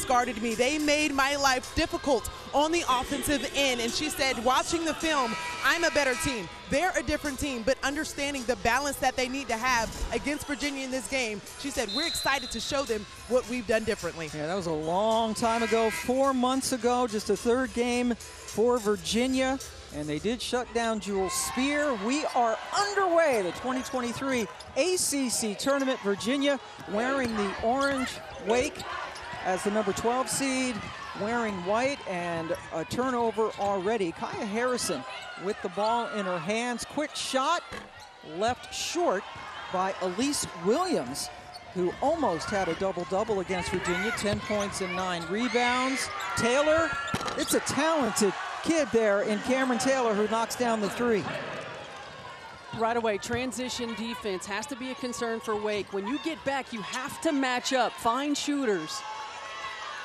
guarded me. They made my life difficult on the offensive end. And she said, watching the film, I'm a better team. They're a different team, but understanding the balance that they need to have against Virginia in this game, she said, we're excited to show them what we've done differently. Yeah, that was a long time ago, 4 months ago, just a third game for Virginia. And they did shut down Jules Spear. We are underway, the 2023 ACC tournament. Virginia wearing the orange, Wake as the number 12 seed, wearing white, and a turnover already. Kaya Harrison with the ball in her hands. Quick shot, left short by Elise Williams, who almost had a double-double against Virginia, 10 points and 9 rebounds. Taylor, it's a talented kid there in Camryn Taylor who knocks down the three. Right away, transition defense has to be a concern for Wake. When you get back, you have to match up, find shooters.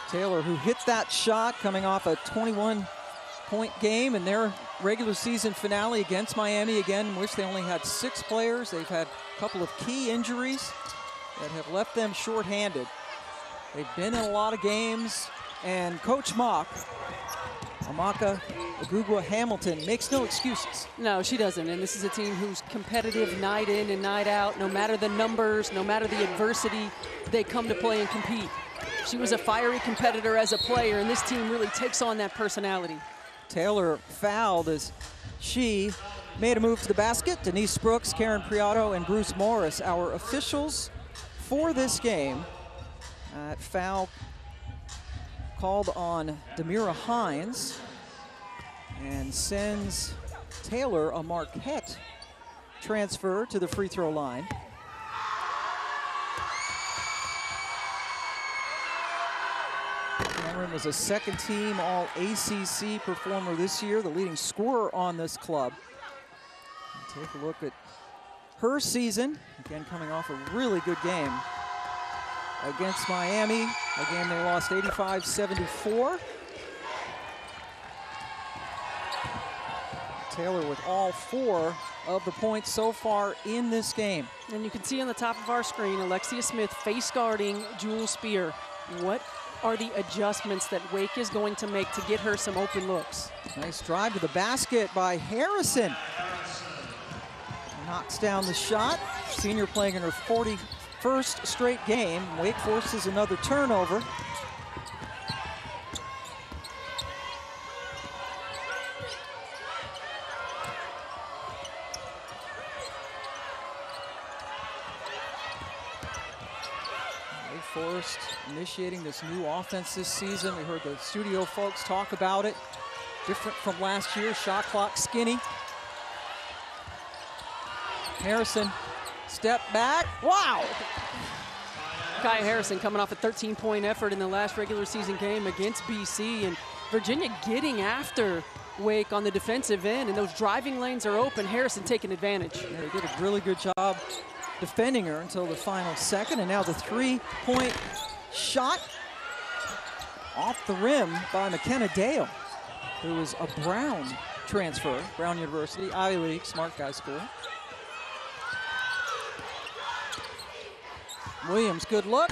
Taylor, who hit that shot coming off a 21-point game in their regular season finale against Miami, again, in which they only had 6 players. They've had a couple of key injuries that have left them shorthanded. They've been in a lot of games, and Coach Mock, Amaka Agugwa Hamilton, makes no excuses. No, she doesn't, and this is a team who's competitive night in and night out. No matter the numbers, no matter the adversity, they come to play and compete. She was a fiery competitor as a player, and this team really takes on that personality. Taylor fouled as she made a move to the basket. Denise Brooks, Karen Priato, and Bruce Morris, our officials for this game. Foul called on Demira Hines and sends Taylor a Marquette transfer to the free throw line. Camryn was a second team all ACC performer this year, the leading scorer on this club. And take a look at her season, again coming off a really good game against Miami, a game they lost 85-74. Taylor with all 4 of the points so far in this game. And you can see on the top of our screen, Alexia Smith face guarding Jules Spear. What are the adjustments that Wake is going to make to get her some open looks? Nice drive to the basket by Harrison. Knocks down the shot. Senior playing in her 41st straight game. Wake forces another turnover. Wake Forest initiating this new offense this season. We heard the studio folks talk about it. Different from last year, shot clock skinny. Harrison, step back, wow! Kaya Harrison coming off a 13-point effort in the last regular season game against BC, and Virginia getting after Wake on the defensive end, and those driving lanes are open. Harrison taking advantage. Yeah, they did a really good job defending her until the final second, and now the three-point shot off the rim by McKenna Dale, who is a Brown transfer, Brown University, Ivy League, smart guy school. Williams, good look.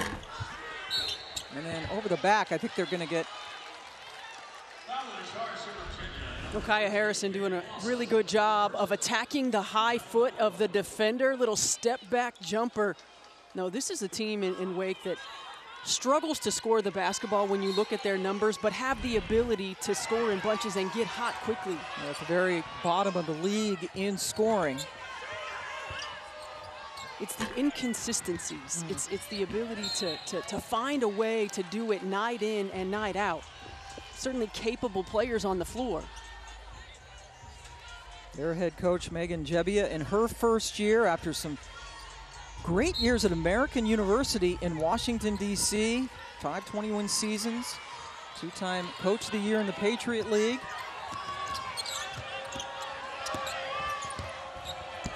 And then over the back, I think they're going to get. Kaya Harrison doing a really good job of attacking the high foot of the defender. Little step back jumper. No, this is a team in Wake that struggles to score the basketball when you look at their numbers, but have the ability to score in bunches and get hot quickly. Yeah, at the very bottom of the league in scoring. It's the inconsistencies. It's the ability to find a way to do it night in and night out. Certainly capable players on the floor. Their head coach, Megan Jebbia, in her first year after some great years at American University in Washington, D.C., 5 21 seasons, 2-time Coach of the Year in the Patriot League.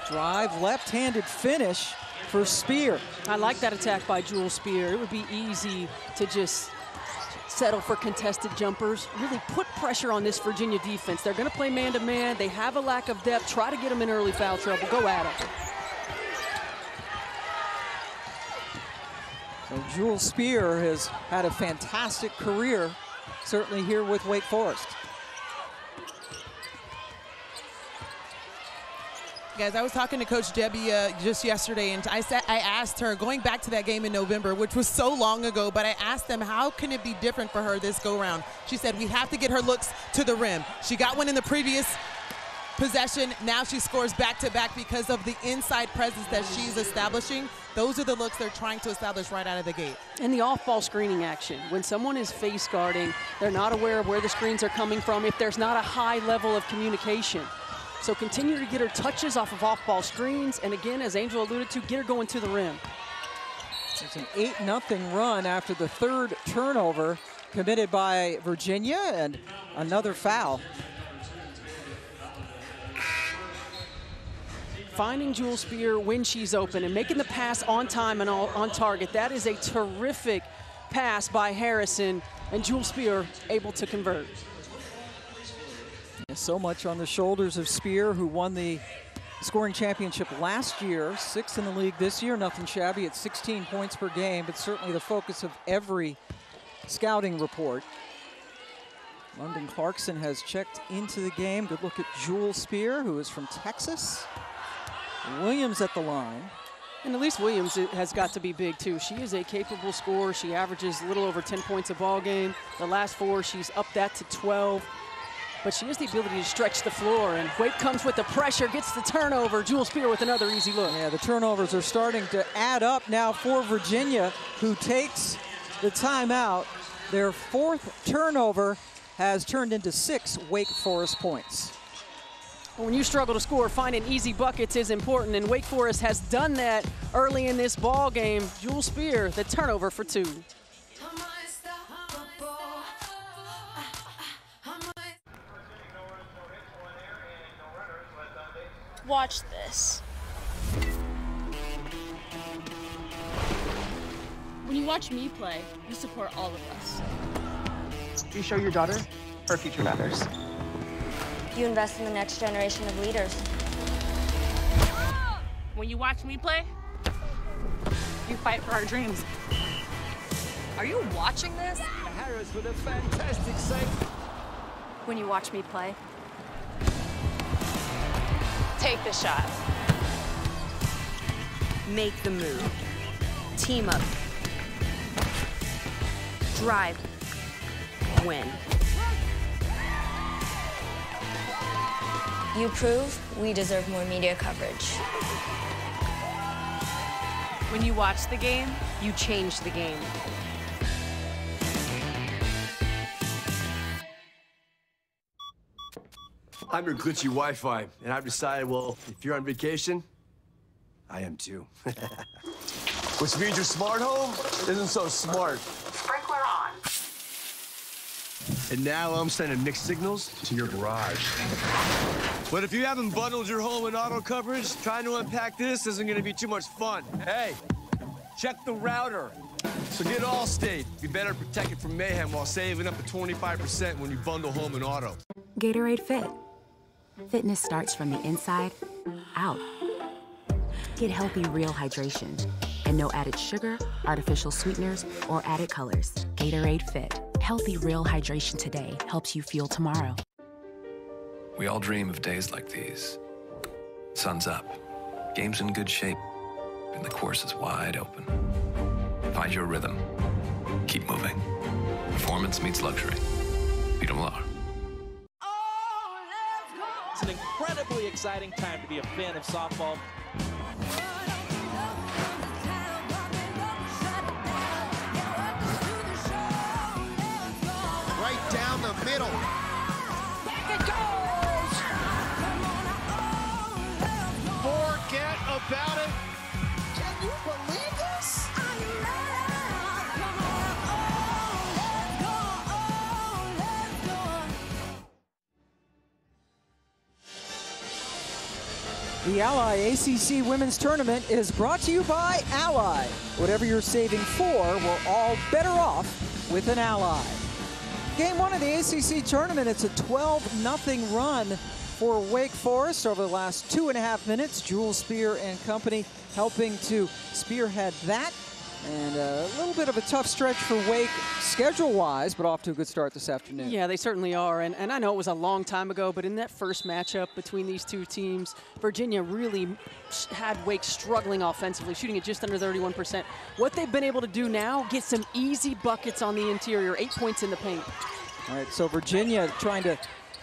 Drive, left-handed finish for Spear. I like that attack by Jules Spear. It would be easy to just settle for contested jumpers, really put pressure on this Virginia defense. They're going to play man-to-man. They have a lack of depth. Try to get them in early foul trouble. Go at them. So Jewel Spear has had a fantastic career, certainly here with Wake Forest. Guys, I was talking to Coach Debbie just yesterday, and I asked her, going back to that game in November, which was so long ago, but I asked them, how can it be different for her this go-round? She said, we have to get her looks to the rim. She got one in the previous possession. Now she scores back-to-back because of the inside presence that she's establishing. Those are the looks they're trying to establish right out of the gate. And the off-ball screening action. When someone is face guarding, they're not aware of where the screens are coming from if there's not a high level of communication. So continue to get her touches off of off-ball screens, and again, as Angel alluded to, get her going to the rim. It's an 8-0 run after the third turnover committed by Virginia, and another foul. Finding Jewel Spear when she's open and making the pass on time and on target. That is a terrific pass by Harrison, and Jewel Spear able to convert. So much on the shoulders of Spear, who won the scoring championship last year, 6th in the league this year, nothing shabby at 16 points per game, but certainly the focus of every scouting report. London Clarkson has checked into the game. Good look at Jewel Spear, who is from Texas. Williams at the line. And Elise Williams has got to be big too. She is a capable scorer. She averages a little over 10 points a ball game. The last 4, she's upped that to 12. But she has the ability to stretch the floor, and Wake comes with the pressure, gets the turnover. Jewel Spear with another easy look. Yeah, the turnovers are starting to add up now for Virginia, who takes the timeout. Their 4th turnover has turned into 6 Wake Forest points. When you struggle to score, finding easy buckets is important, and Wake Forest has done that early in this ball game. Jewel Spear, the turnover for 2. Watch this. When you watch me play, you support all of us. You show your daughter her future matters. You invest in the next generation of leaders. When you watch me play, you fight for our dreams. Are you watching this? Harris with a fantastic save. When you watch me play, Take the shot. Make the move. Team up. Drive. Win. You prove we deserve more media coverage. When you watch the game, You change the game. I'm your glitchy Wi-Fi, and I've decided, well, if you're on vacation, I am too. Which means your smart home isn't so smart. Sprinkler on. And now I'm sending mixed signals to your garage. But if you haven't bundled your home in auto coverage, trying to unpack this isn't gonna be too much fun. Hey, check the router. So get Allstate. Be better protected from mayhem while saving up to 25% when you bundle home and auto. Gatorade Fit. Fitness starts from the inside out. Get healthy, real hydration. And no added sugar, artificial sweeteners, or added colors. Gatorade Fit. Healthy, real hydration today helps you fuel tomorrow. We all dream of days like these. Sun's up, game's in good shape, and the course is wide open. Find your rhythm. Keep moving. Performance meets luxury. Beat 'em Lar. It's an incredibly exciting time to be a fan of softball. Right down the middle. Back it goes! Forget about it. Can you believe this? The Ally ACC Women's Tournament is brought to you by Ally. Whatever you're saving for, we're all better off with an Ally. Game 1 of the ACC Tournament, it's a 12-0 run for Wake Forest over the last 2.5 minutes. Jewel Spear and company helping to spearhead that. And a little bit of a tough stretch for Wake schedule-wise, but off to a good start this afternoon. Yeah, they certainly are. And I know it was a long time ago, but in that first matchup between these two teams, Virginia really had Wake struggling offensively, shooting at just under 31%. What they've been able to do now, get some easy buckets on the interior, 8 points in the paint. All right, so Virginia trying to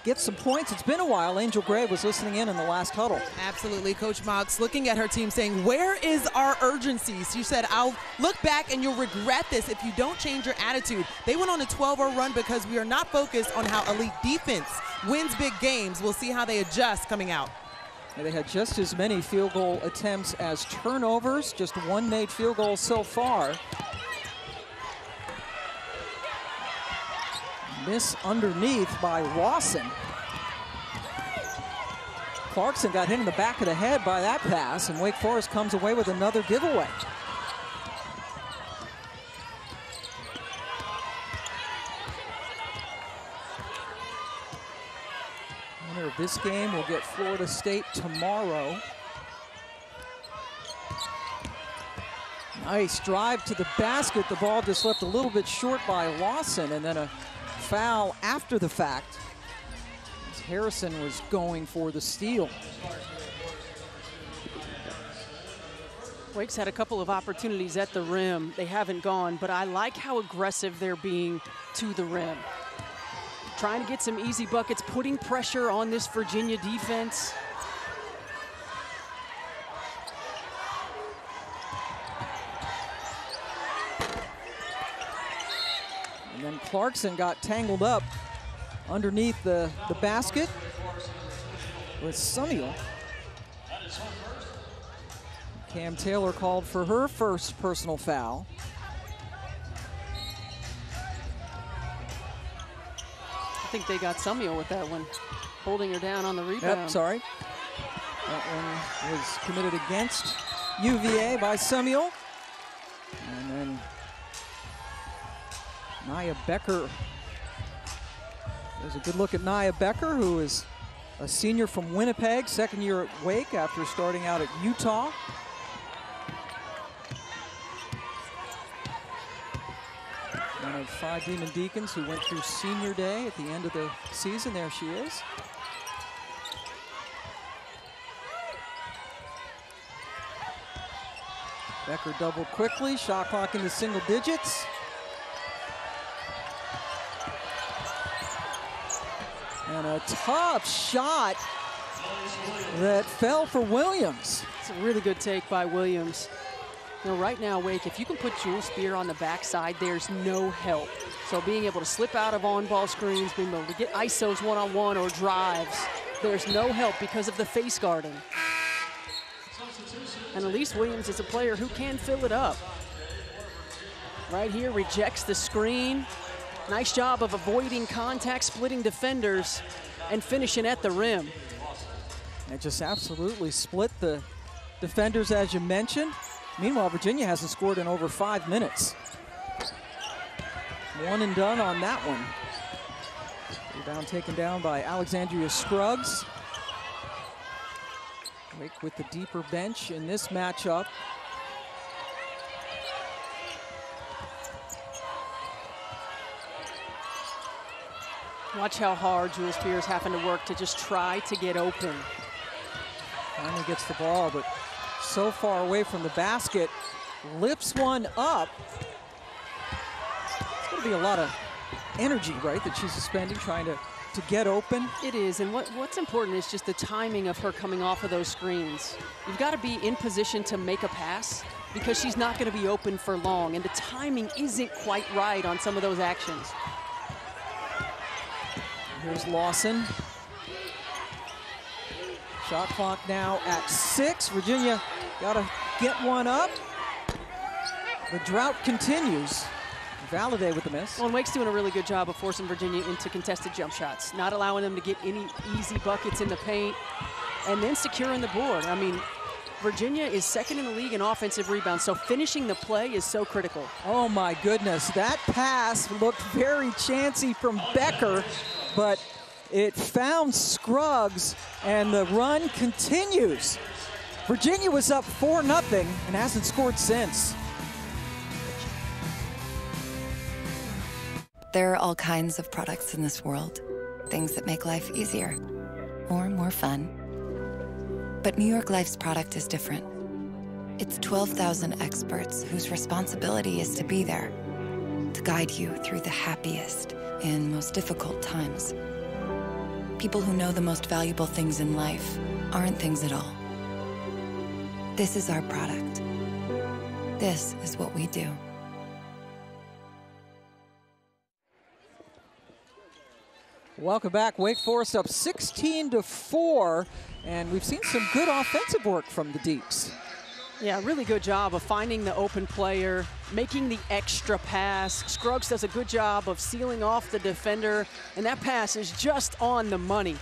get some points. It's been a while. Angel Gray was listening in the last huddle. Absolutely. Coach Moggs looking at her team saying, where is our urgency? She said, I'll look back and you'll regret this if you don't change your attitude. They went on a 12-0 run because we are not focused on how elite defense wins big games. We'll see how they adjust coming out. They had just as many field goal attempts as turnovers, just one made field goal so far. Miss underneath by Lawson. Clarkson got hit in the back of the head by that pass, and Wake Forest comes away with another giveaway. Winner of this game will get Florida State tomorrow. Nice drive to the basket. The ball just left a little bit short by Lawson, and then a foul after the fact as Harrison was going for the steal. Wake's had a couple of opportunities at the rim. They haven't gone, but I like how aggressive they're being to the rim. Trying to get some easy buckets, putting pressure on this Virginia defense. And then Clarkson got tangled up underneath the basket with Samuel. Cam Taylor called for her first personal foul. I think they got Samuel with that one, holding her down on the rebound. Yep, sorry. That one was committed against UVA by Samuel. And then Nia Becker. There's a good look at Nia Becker, who is a senior from Winnipeg, second year at Wake after starting out at Utah. One of 5 Demon Deacons who went through senior day at the end of the season. There she is. Becker doubled quickly, shot clock into single digits. And a tough shot that fell for Williams. It's a really good take by Williams. You know, right now, Wake, if you can put Jewel Spear on the backside, there's no help. So being able to slip out of on-ball screens, being able to get ISOs one-on-one or drives, there's no help because of the face guarding. And Elise Williams is a player who can fill it up. Right here, rejects the screen. Nice job of avoiding contact, splitting defenders, and finishing at the rim. It just absolutely split the defenders, as you mentioned. Meanwhile, Virginia hasn't scored in over 5 minutes. One and done on that one. Rebound taken down by Alexandria Scruggs. Wake with the deeper bench in this matchup. Watch how hard Jewel Spear is having to work to just try to get open. Finally gets the ball, but so far away from the basket. Lifts one up. It's going to be a lot of energy, right, that she's expending trying to get open. It is, and what's important is just the timing of her coming off of those screens. You've got to be in position to make a pass because she's not going to be open for long, and the timing isn't quite right on some of those actions. Here's Lawson. Shot clock now at 6. Virginia got to get one up. The drought continues. Valade with the miss. Well, and Wake's doing a really good job of forcing Virginia into contested jump shots, not allowing them to get any easy buckets in the paint, and then securing the board. I mean, Virginia is second in the league in offensive rebounds, so finishing the play is so critical. Oh my goodness, that pass looked very chancy from Becker, but it found Scruggs, and the run continues. Virginia was up 4-0 and hasn't scored since. There are all kinds of products in this world. Things that make life easier or more fun. But New York Life's product is different. It's 12,000 experts whose responsibility is to be there, to guide you through the happiest and most difficult times. People who know the most valuable things in life aren't things at all. This is our product. This is what we do. Welcome back. Wake Forest up 16-4, and we've seen some good offensive work from the Deeps. Yeah, really good job of finding the open player, making the extra pass. Scruggs does a good job of sealing off the defender, and that pass is just on the money.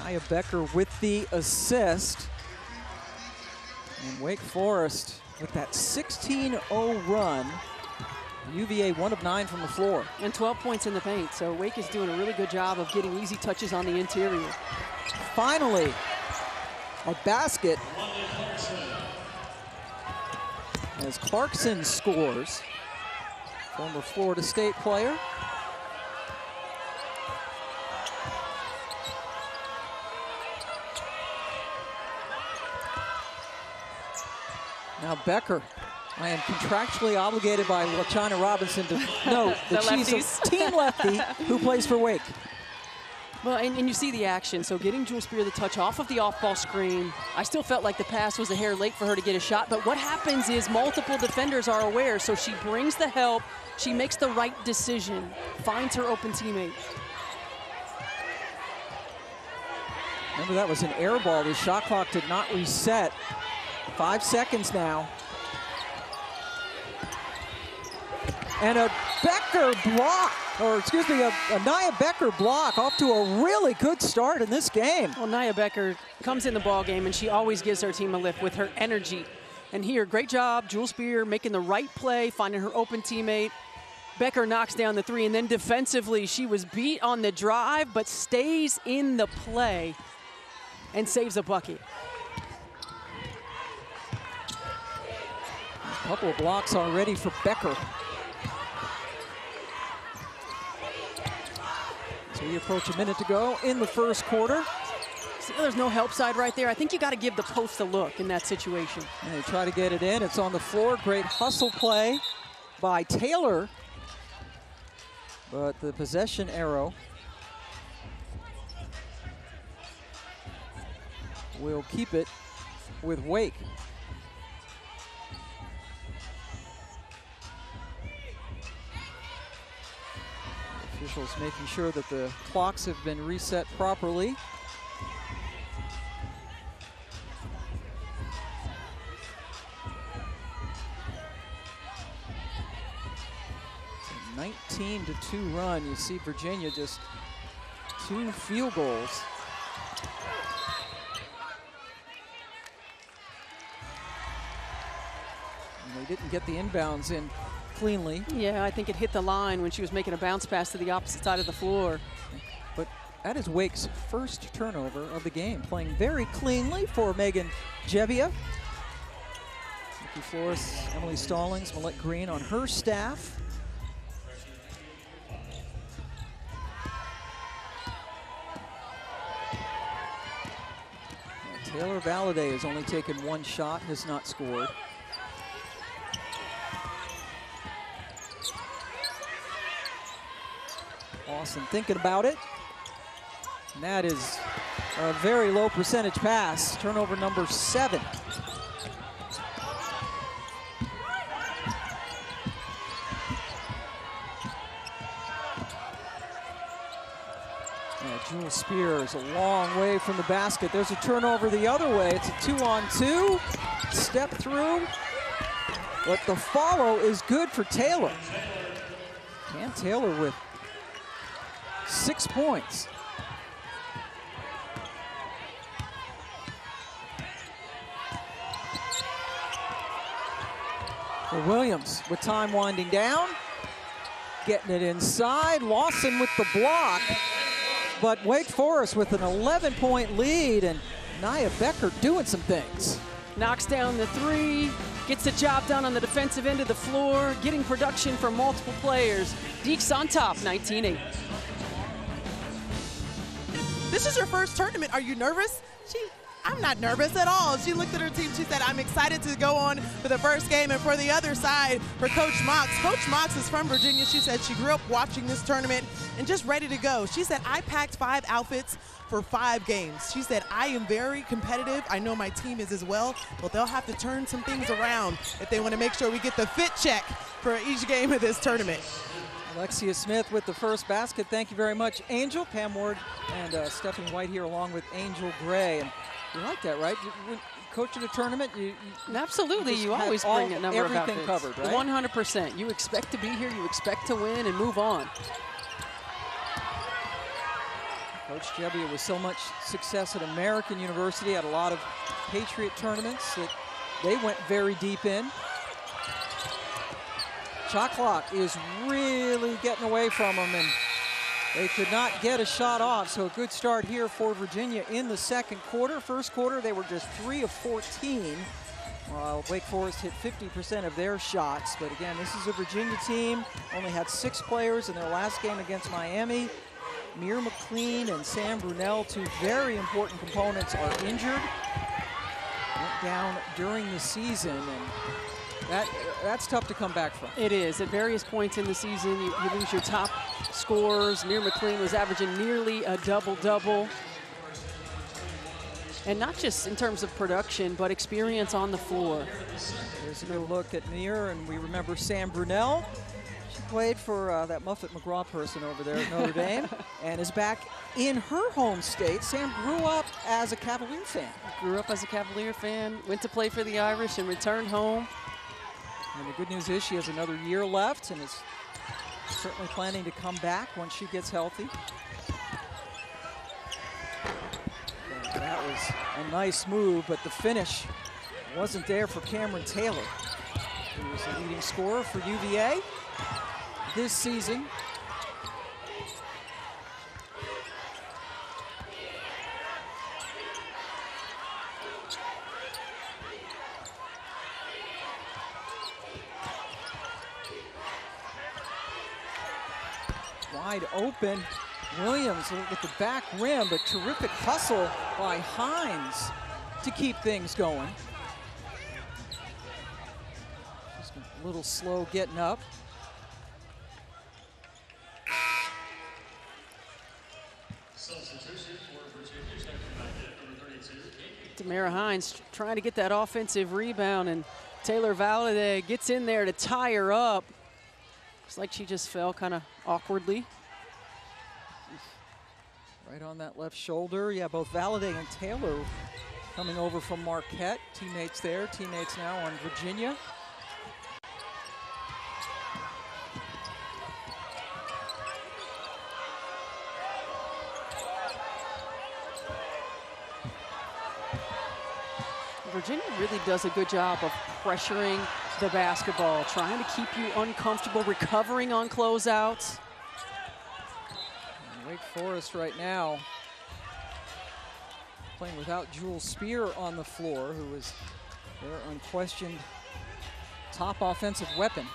Nia Becker with the assist. And Wake Forest with that 16-0 run. UVA 1 of 9 from the floor. And 12 points in the paint, so Wake is doing a really good job of getting easy touches on the interior. Finally, a basket as Clarkson scores. Former Florida State player. Now Becker. I am contractually obligated by LaChina Robinson to note that she's a team lefty who plays for Wake. Well, and you see the action. So getting Jewel Spear the touch off of the off-ball screen. I still felt like the pass was a hair late for her to get a shot. But what happens is multiple defenders are aware. So she brings the help. She makes the right decision. Finds her open teammate. Remember, that was an air ball. The shot clock did not reset. 5 seconds now. And a Becker block, or excuse me, a Nia Becker block off to a really good start in this game. Well, Nia Becker comes in the ball game, and she always gives her team a lift with her energy. And here, great job, Jewel Spear making the right play, finding her open teammate. Becker knocks down the three, and then defensively, she was beat on the drive, but stays in the play and saves a bucket. A couple of blocks already for Becker. So we approach a minute to go in the first quarter. See, there's no help side right there. I think you got to give the post a look in that situation. And they try to get it in. It's on the floor. Great hustle play by Taylor. But the possession arrow will keep it with Wake. Officials making sure that the clocks have been reset properly. It's a 19-2 run. You see Virginia just 2 field goals. And they didn't get the inbounds in cleanly. Yeah, I think it hit the line when she was making a bounce pass to the opposite side of the floor. But that is Wake's first turnover of the game. Playing very cleanly for Megan Jebbia. Nikki Flores, Emily Stallings, Millette Green on her staff. Taylor Valladay has only taken 1 shot, has not scored. Lawson thinking about it. And that is a very low percentage pass. Turnover number 7. Jewel Spear is a long way from the basket. There's a turnover the other way. It's a 2-on-2. Step through. But the follow is good for Taylor. And Taylor with 6 points. For Williams with time winding down. Getting it inside. Lawson with the block. But Wake Forest with an 11-point lead, and Nia Becker doing some things. Knocks down the three, gets the job done on the defensive end of the floor, getting production from multiple players. Deeks on top, 19-8. This is your first tournament. Are you nervous? I'm not nervous at all. She looked at her team. She said, I'm excited to go on for the first game. And for the other side, for Coach Mox. Coach Mox is from Virginia. She said she grew up watching this tournament and just ready to go. She said, I packed 5 outfits for 5 games. She said, I am very competitive. I know my team is as well, but they'll have to turn some things around if they want to make sure we get the fit check for each game of this tournament. Alexia Smith with the first basket. Thank you very much, Angel. Pam Ward and Stephanie White here along with Angel Gray. And you like that, right? When coaching a tournament, absolutely. You always bring a number of outfits. Everything covered, right? 100%. You expect to be here. You expect to win and move on. Coach Gebbia with so much success at American University, had a lot of Patriot tournaments that they went very deep in. Shot clock is really getting away from them, and they could not get a shot off, so a good start here for Virginia in the second quarter. First quarter, they were just 3 of 14, while Wake Forest hit 50% of their shots. But again, this is a Virginia team, only had 6 players in their last game against Miami. Mir McLean and Sam Brunell, 2 very important components, are injured. Went down during the season, and that's tough to come back from. It is. At various points in the season, you lose your top scorers. Mir McLean was averaging nearly a double-double. And not just in terms of production, but experience on the floor. Here's a good look at Mir, and we remember Sam Brunell. She played for that Muffet McGraw person over there at Notre Dame and is back in her home state. Sam grew up as a Cavalier fan. Grew up as a Cavalier fan, went to play for the Irish and returned home. And the good news is she has another year left and is certainly planning to come back once she gets healthy. And that was a nice move, but the finish wasn't there for Camryn Taylor, who was the leading scorer for UVA this season. Wide open, Williams with the back rim, but terrific hustle by Hines to keep things going. Just a little slow getting up. Tamara Hines trying to get that offensive rebound, and Taylor Valladay gets in there to tie her up. Looks like she just fell kind of awkwardly. Right on that left shoulder. Yeah, both Valladay and Taylor coming over from Marquette. Teammates there, teammates now on Virginia. Virginia really does a good job of pressuring the basketball, trying to keep you uncomfortable, recovering on closeouts. And Wake Forest right now playing without Jewel Spear on the floor, who is their unquestioned top offensive weapon.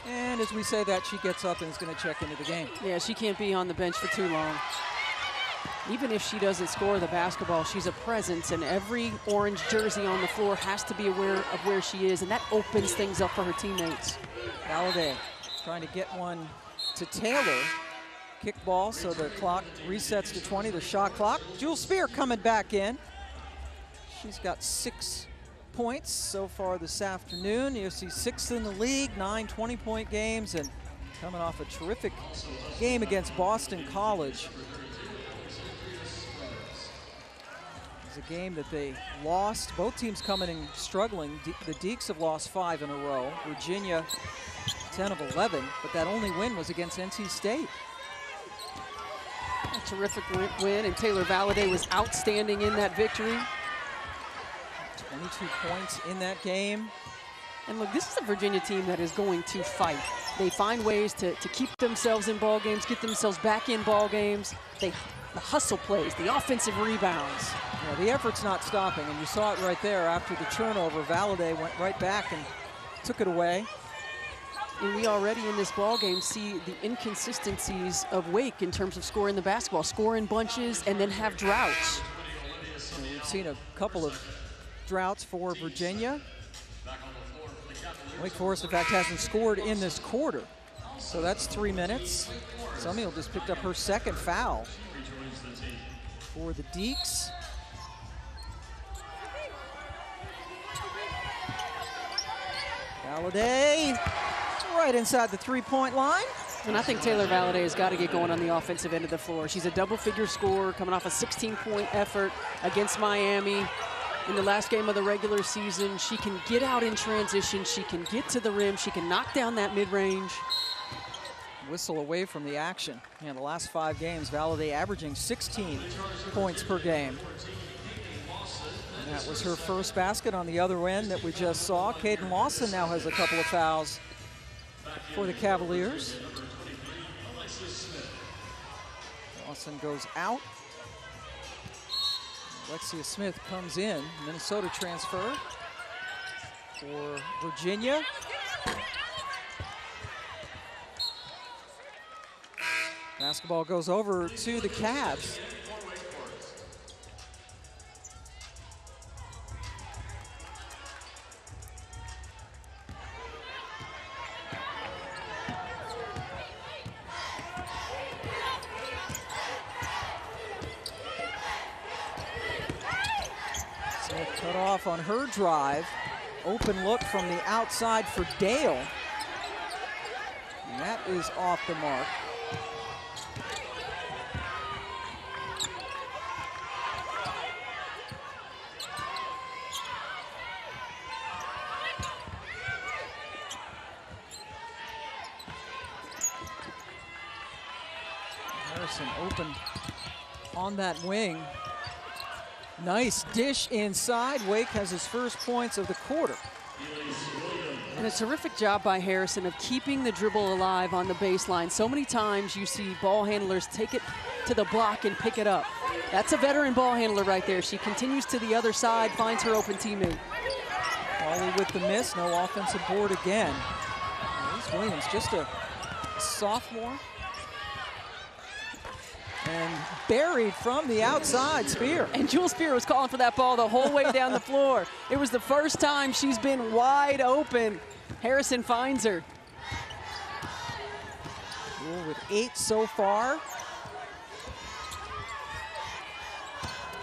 And as we say that, she gets up and is going to check into the game. Yeah, she can't be on the bench for too long. Even if she doesn't score the basketball, she's a presence, and every orange jersey on the floor has to be aware of where she is, and that opens things up for her teammates. Valladay trying to get one to Taylor. Kick ball, so the clock resets to 20, the shot clock. Jewel Spear coming back in. She's got 6 points so far this afternoon. You see 6th in the league, 9 20-point games, and coming off a terrific game against Boston College. It's a game that they lost. Both teams coming in struggling. The Deeks have lost 5 in a row. Virginia 10 of 11, but that only win was against NC State. A terrific win, and Taylor Valladay was outstanding in that victory. 22 points in that game. And look, this is a Virginia team that is going to fight. They find ways to keep themselves in ball games, get themselves back in ball games. The hustle plays, the offensive rebounds. Yeah, the effort's not stopping, and you saw it right there after the turnover. Valladay went right back and took it away. And we already in this ball game see the inconsistencies of Wake in terms of scoring the basketball, score in bunches and then have droughts. And we've seen a couple of droughts for Virginia. Wake Forest, in fact, hasn't scored in this quarter. So that's 3 minutes. Sumiel just picked up her second foul for the Deeks. Valladay right inside the three-point line. And I think Taylor Valladay has got to get going on the offensive end of the floor. She's a double-figure scorer coming off a 16-point effort against Miami in the last game of the regular season. She can get out in transition. She can get to the rim. She can knock down that mid-range. Whistle away from the action. In the last 5 games, Valladay averaging 16 points per game. And that was her first basket on the other end that we just saw. Caden Lawson now has a couple of fouls for the Cavaliers. Lawson goes out. Alexia Smith comes in, Minnesota transfer for Virginia. Basketball goes over to the Cavs. Smith cut off on her drive. Open look from the outside for Dale. And that is off the mark. Open on that wing. Nice dish inside. Wake has his first points of the quarter. And a terrific job by Harrison of keeping the dribble alive on the baseline. So many times you see ball handlers take it to the block and pick it up. That's a veteran ball handler right there. She continues to the other side, finds her open teammate. Pauly with the miss, no offensive board again. Elise Williams, just a sophomore. And buried from the outside, Spear. And Jewel Spear was calling for that ball the whole way down the floor. It was the first time she's been wide open. Harrison finds her. Jewel with 8 so far.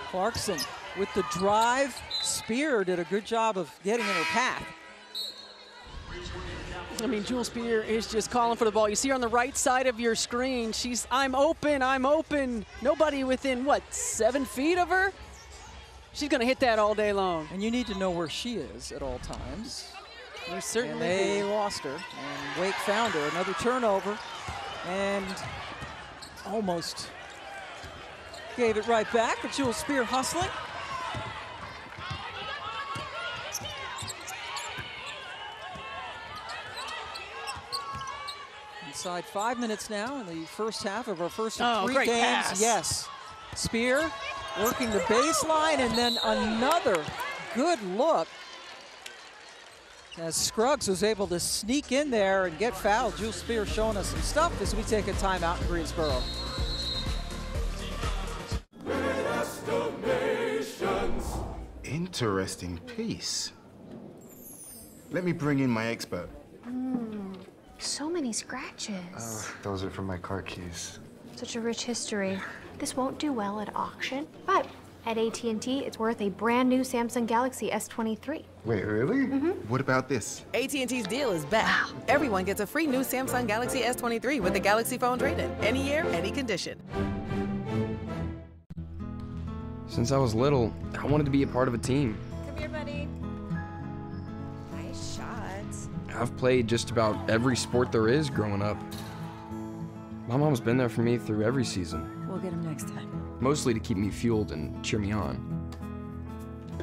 Clarkson with the drive. Spear did a good job of getting in her path. I mean, Jewel Spear is just calling for the ball. You see her on the right side of your screen. She's, I'm open, I'm open. Nobody within, what, 7 feet of her? She's going to hit that all day long. And you need to know where she is at all times. You certainly and they lost her, and Wake found her. Another turnover, and almost gave it right back. But Jewel Spear hustling. Inside 5 minutes now in the first half of our first 3 games. Pass. Yes. Spear working the baseline, and then another good look as Scruggs was able to sneak in there and get fouled. Jewel Spear showing us some stuff as we take a timeout in Greensboro. Interesting piece. Let me bring in my expert. So many scratches. Those are from my car keys. Such a rich history. This won't do well at auction, but at AT&T, it's worth a brand new Samsung Galaxy S23. Wait, really? What about this? AT&T's deal is back. Wow. Everyone gets a free new Samsung Galaxy S23 with a Galaxy phone trade-in. Any year, any condition. Since I was little, I wanted to be a part of a team. Come here, buddy. Nice shots. I've played just about every sport there is growing up. My mom's been there for me through every season. We'll get him next time. Mostly to keep me fueled and cheer me on.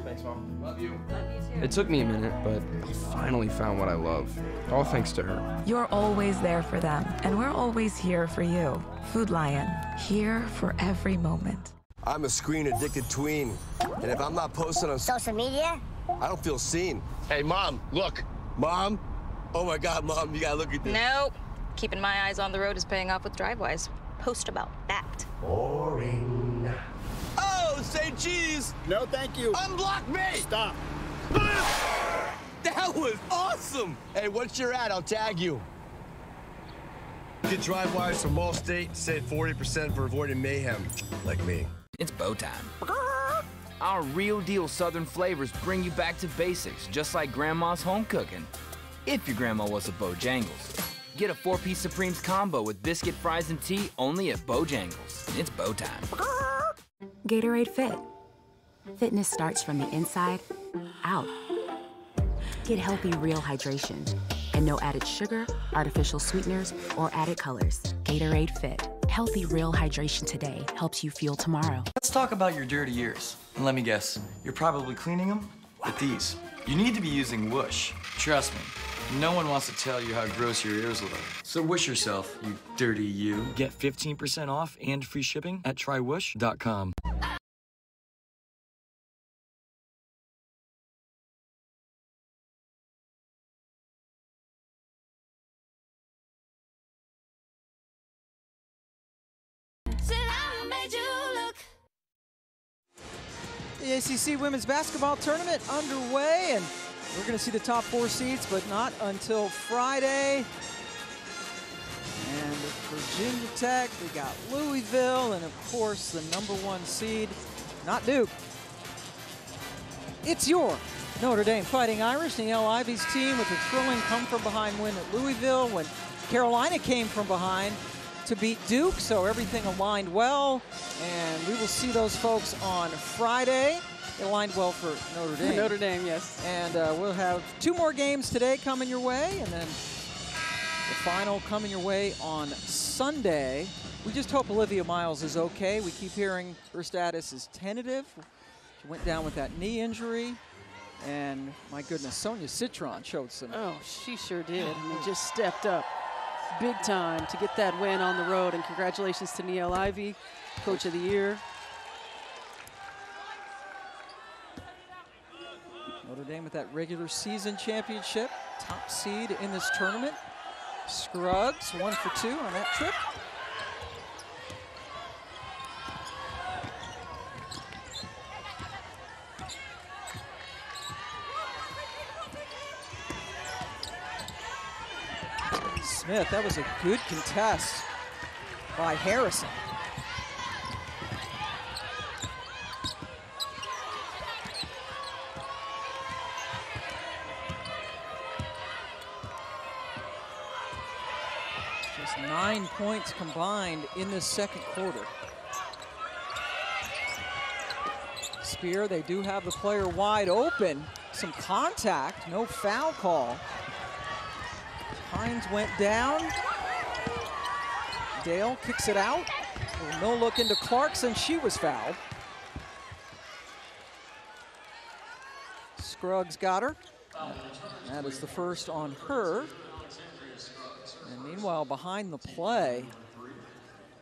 Thanks, Mom. Love you. Love you too. It took me a minute, but I finally found what I love. All thanks to her. You're always there for them, and we're always here for you. Food Lion, here for every moment. I'm a screen-addicted tween. And if I'm not posting on social media, I don't feel seen. Hey, Mom, look. Mom? Oh, my God, Mom, you gotta look at this. Nope. Keeping my eyes on the road is paying off with Drivewise. Post about that. Boring. Oh, say cheese. No, thank you. Unblock me. Stop. That was awesome. Hey, what's your ad? I'll tag you. Get Drivewise from Allstate, save 40% for avoiding mayhem, like me. It's bow time. Our real deal Southern flavors bring you back to basics, just like Grandma's home cooking. If your grandma was a Bojangles. Get a 4-piece Supremes combo with biscuit, fries, and tea only at Bojangles. It's bow time. Gatorade Fit. Fitness starts from the inside out. Get healthy, real hydration. And no added sugar, artificial sweeteners, or added colors. Gatorade Fit. Healthy, real hydration today helps you fuel tomorrow. Let's talk about your dirty ears. And let me guess, you're probably cleaning them with these. You need to be using Whoosh. Trust me, no one wants to tell you how gross your ears look. So whoosh yourself, you dirty you. Get 15% off and free shipping at trywhoosh.com. The ACC Women's Basketball Tournament underway, and we're going to see the top 4 seeds, but not until Friday. And Virginia Tech, we got Louisville, and of course the #1 seed, not Duke. It's your Notre Dame Fighting Irish, Niele Ivey's team, with a thrilling come-from-behind win at Louisville when Carolina came from behind to beat Duke, so everything aligned well, and we will see those folks on Friday. It aligned well for Notre Dame. Notre Dame, yes. And we'll have 2 more games today coming your way, and then the final coming your way on Sunday. We just hope Olivia Miles is okay. We keep hearing her status is tentative. She went down with that knee injury, and my goodness, Sonia Citron showed some. Oh, she sure did. I mean, just stepped up big time to get that win on the road, and congratulations to Niele Ivey, Coach of the Year. Notre Dame with that regular season championship, top seed in this tournament. Scruggs 1 for 2 on that trip. Smith, that was a good contest by Harrison. Just 9 points combined in this second quarter. Spear, they do have the player wide open. Some contact, no foul call. Hines went down. Dale kicks it out. No look into Clarkson. She was fouled. Scruggs got her. That is the first on her. And meanwhile, behind the play,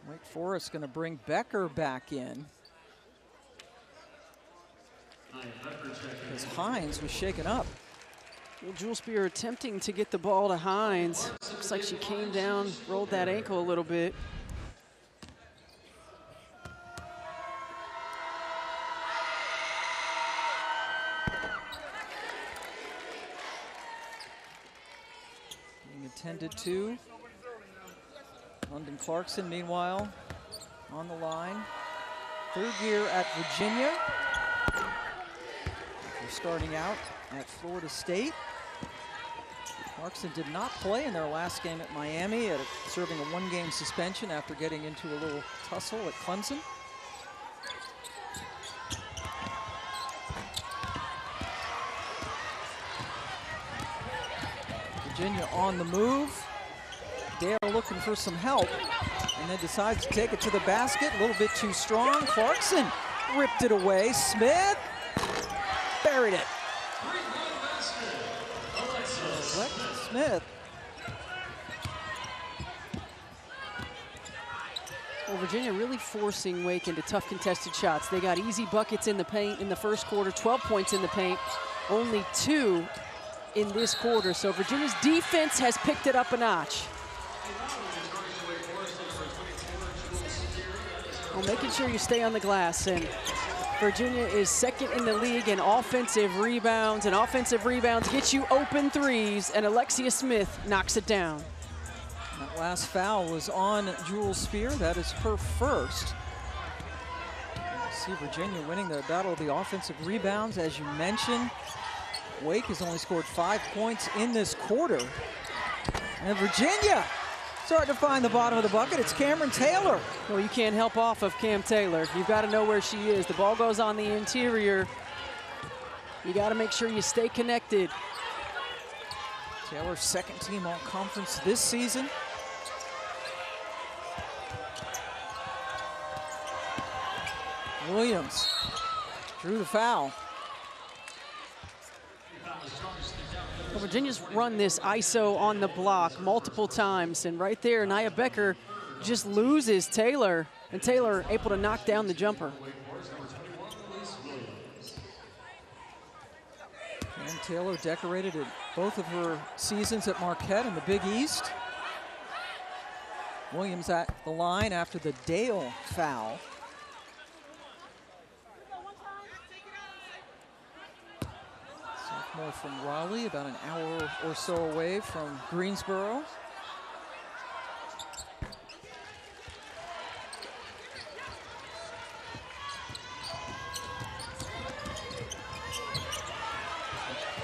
Wake Forest going to bring Becker back in, because Hines was shaken up. Well, Jewel Spear attempting to get the ball to Hines. Looks like she came down, rolled that ankle a little bit. Being attended to. London Clarkson, meanwhile, on the line. 3rd year at Virginia. They're starting out at Florida State. Clarkson did not play in their last game at Miami, serving a 1-game suspension after getting into a little tussle at Clemson. Virginia on the move. Dale looking for some help, and then decides to take it to the basket. A little bit too strong. Clarkson ripped it away. Smith buried it. Alexia Smith. Well, Virginia really forcing Wake into tough contested shots. They got easy buckets in the paint in the first quarter, 12 points in the paint, only 2 in this quarter. So Virginia's defense has picked it up a notch. Well, making sure you stay on the glass, and Virginia is second in the league in offensive rebounds, and offensive rebounds get you open threes, and Alexia Smith knocks it down. That last foul was on Jewel Spear. That is her first. See Virginia winning the battle of the offensive rebounds. As you mentioned, Wake has only scored 5 points in this quarter. And Virginia starting to find the bottom of the bucket. It's Camryn Taylor. Well, you can't help off of Cam Taylor. You've got to know where she is. The ball goes on the interior. You got to make sure you stay connected. Taylor's second team all-conference this season. Williams drew the foul. Well, Virginia's run this ISO on the block multiple times, and right there, Nia Becker just loses Taylor, and Taylor able to knock down the jumper. And Taylor decorated at both of her seasons at Marquette in the Big East. Williams at the line after the Dale foul. Sophomore from Raleigh, about an hour or so away from Greensboro.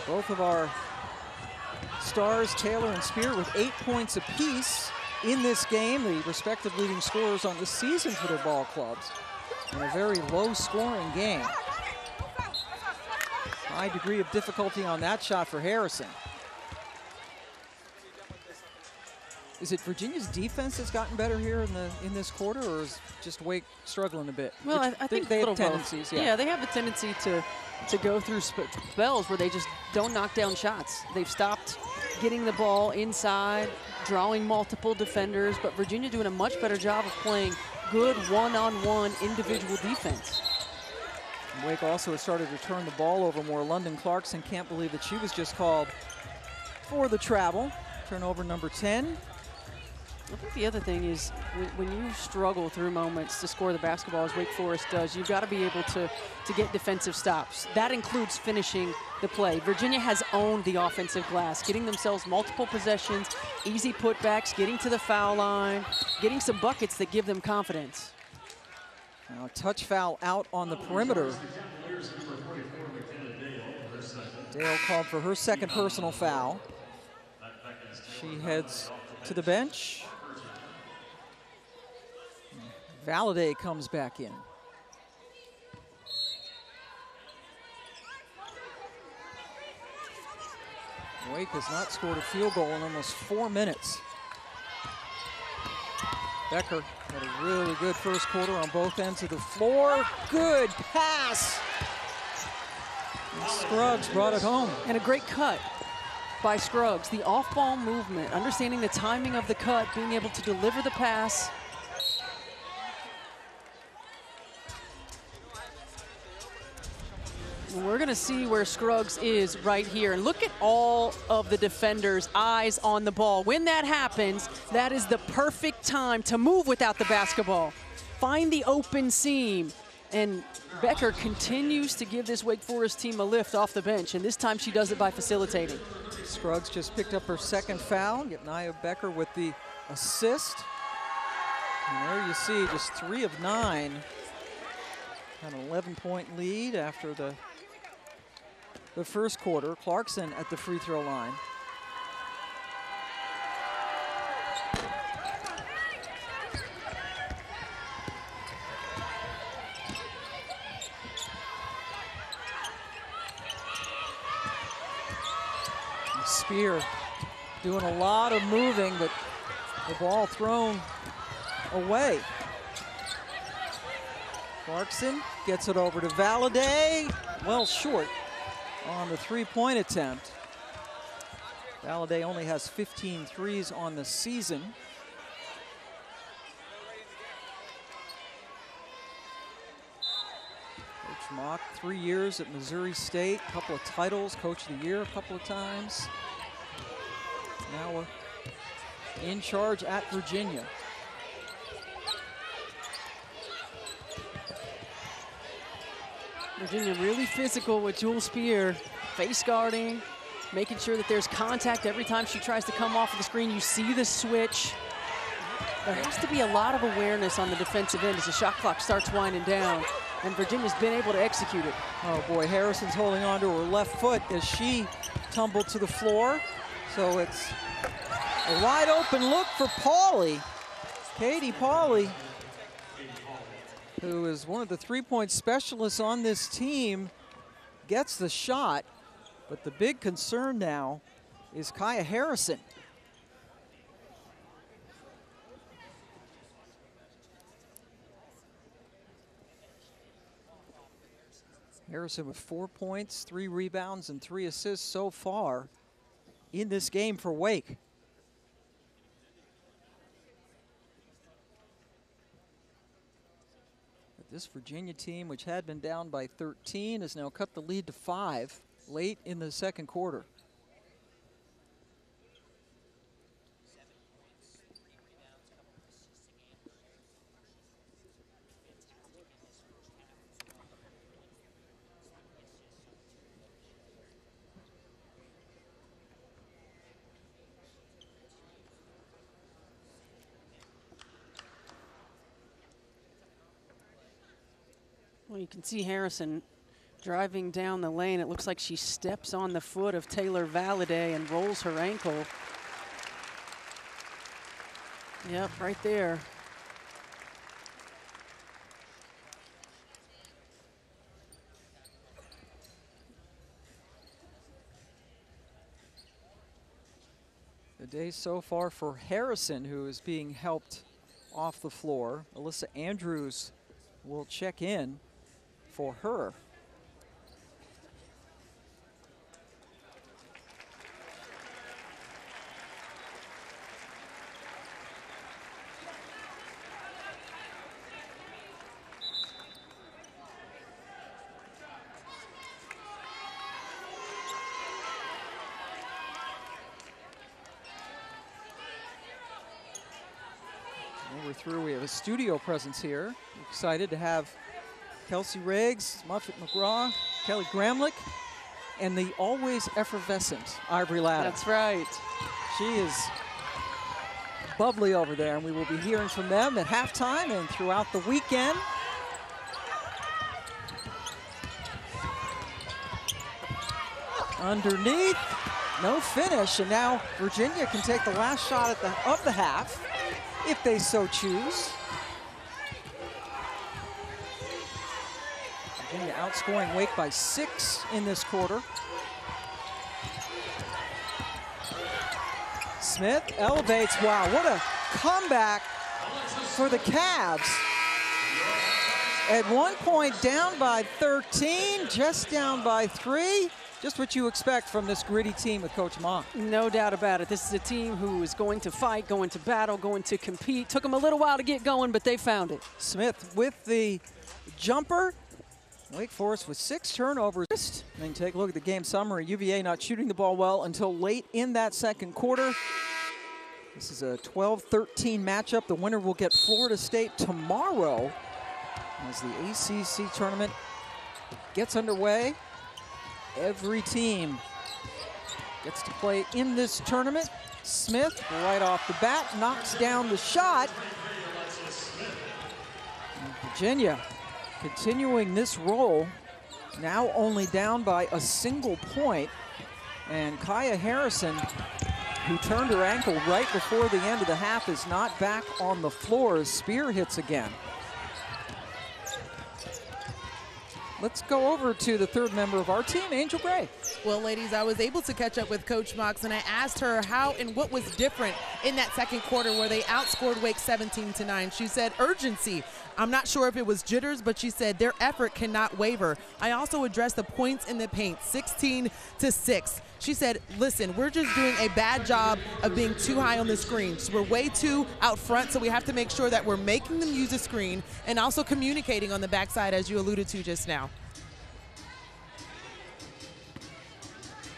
Both of our stars, Taylor and Spear, with 8 points apiece in this game, the respective leading scorers on the season for their ball clubs. In a very low-scoring game. High degree of difficulty on that shot for Harrison. Is it Virginia's defense that's gotten better here in this quarter, or is just Wake struggling a bit? Well, I think they have tendencies. Yeah, they have the tendency to go through spells where they just don't knock down shots. They've stopped getting the ball inside, drawing multiple defenders, but Virginia doing a much better job of playing good one-on-one individual defense. Wake also has started to turn the ball over more. London Clarkson can't believe that she was just called for the travel. Turnover number 10. I think the other thing is when you struggle through moments to score the basketball as Wake Forest does, you've got to be able to get defensive stops. That includes finishing the play. Virginia has owned the offensive glass, getting themselves multiple possessions, easy putbacks, getting to the foul line, getting some buckets that give them confidence. Now a touch foul out on the perimeter. Dale called for her second personal foul. She heads to the bench. Valladay comes back in. Wake has not scored a field goal in almost 4 minutes. Becker had a really good first quarter on both ends of the floor. Good pass. And Scruggs brought it home. And a great cut by Scruggs. The off-ball movement, understanding the timing of the cut, being able to deliver the pass. We're going to see where Scruggs is right here. And look at all of the defenders' eyes on the ball. When that happens, that is the perfect time to move without the basketball. Find the open seam. And Becker continues to give this Wake Forest team a lift off the bench, and this time she does it by facilitating. Scruggs just picked up her second foul. Get Nia Becker with the assist. And there you see just 3 of 9. An 11-point lead after the first quarter. Clarkson at the free throw line. Spear doing a lot of moving, but the ball thrown away. Clarkson gets it over to Valladay. Well short on the three-point attempt. Valladay only has 15 threes on the season. Mock, 3 years at Missouri State, a couple of titles, Coach of the Year a couple of times. Now in charge at Virginia. Virginia really physical with Jewel Spear, face guarding, making sure that there's contact every time she tries to come off of the screen. You see the switch. There has to be a lot of awareness on the defensive end as the shot clock starts winding down, and Virginia's been able to execute it. Oh boy, Harrison's holding on to her left foot as she tumbled to the floor. So it's a wide open look for Pauly. Katie Pauly, who is one of the three-point specialists on this team, gets the shot. But the big concern now is Kaya Harrison. Harrison with 4 points, 3 rebounds, and 3 assists so far in this game for Wake. But this Virginia team, which had been down by 13, has now cut the lead to 5 late in the second quarter. Well, you can see Harrison driving down the lane. It looks like she steps on the foot of Taylor Valladay and rolls her ankle. Yep, right there. The day so far for Harrison, who is being helped off the floor. Alyssa Andrews will check in for her. We're through. We have a studio presence here. Excited to have Kelsey Riggs, Muffet McGraw, Kelly Gramlich, and the always effervescent Ivory Latta. That's right. She is bubbly over there, and we will be hearing from them at halftime and throughout the weekend. Underneath, no finish, and now Virginia can take the last shot at of the half, if they so choose. Virginia outscoring Wake by 6 in this quarter. Smith elevates. Wow, what a comeback for the Cavs. At one point down by 13, just down by 3. Just what you expect from this gritty team with Coach Ma. No doubt about it. This is a team who is going to fight, going to battle, going to compete. Took them a little while to get going, but they found it. Smith with the jumper. Wake Forest with 6 turnovers. And then take a look at the game summary. UVA not shooting the ball well until late in that second quarter. This is a 12-13 matchup. The winner will get Florida State tomorrow as the ACC tournament gets underway. Every team gets to play in this tournament. Smith, right off the bat, knocks down the shot. And Virginia continuing this roll, now only down by a single point. And Kaya Harrison, who turned her ankle right before the end of the half, is not back on the floor as Spear hits again. Let's go over to the third member of our team, Angel Gray. Well, ladies, I was able to catch up with Coach Mox, and I asked her how and what was different in that second quarter where they outscored Wake 17-9. She said urgency. I'm not sure if it was jitters, but she said their effort cannot waver. I also addressed the points in the paint, 16-6. She said, listen, we're just doing a bad job of being too high on the screen. So we're way too out front, so we have to make sure that we're making them use the screen and also communicating on the backside, as you alluded to just now.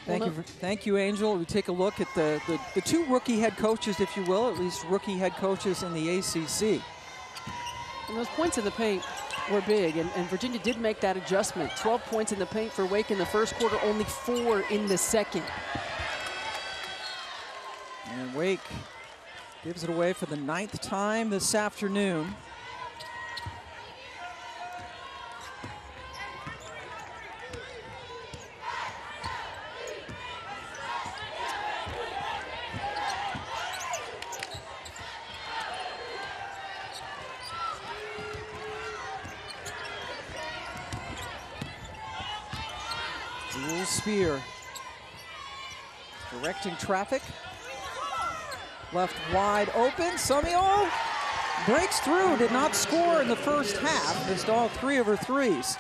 Thank you, Angel. We take a look at the two rookie head coaches, if you will, at least rookie head coaches in the ACC. And those points in the paint were big, and Virginia did make that adjustment. 12 points in the paint for Wake in the first quarter, only 4 in the second. And Wake gives it away for the 9th time this afternoon. Jewel Spear directing traffic. Left wide open. Samuel breaks through, did not score in the first half. Missed all 3 of her threes.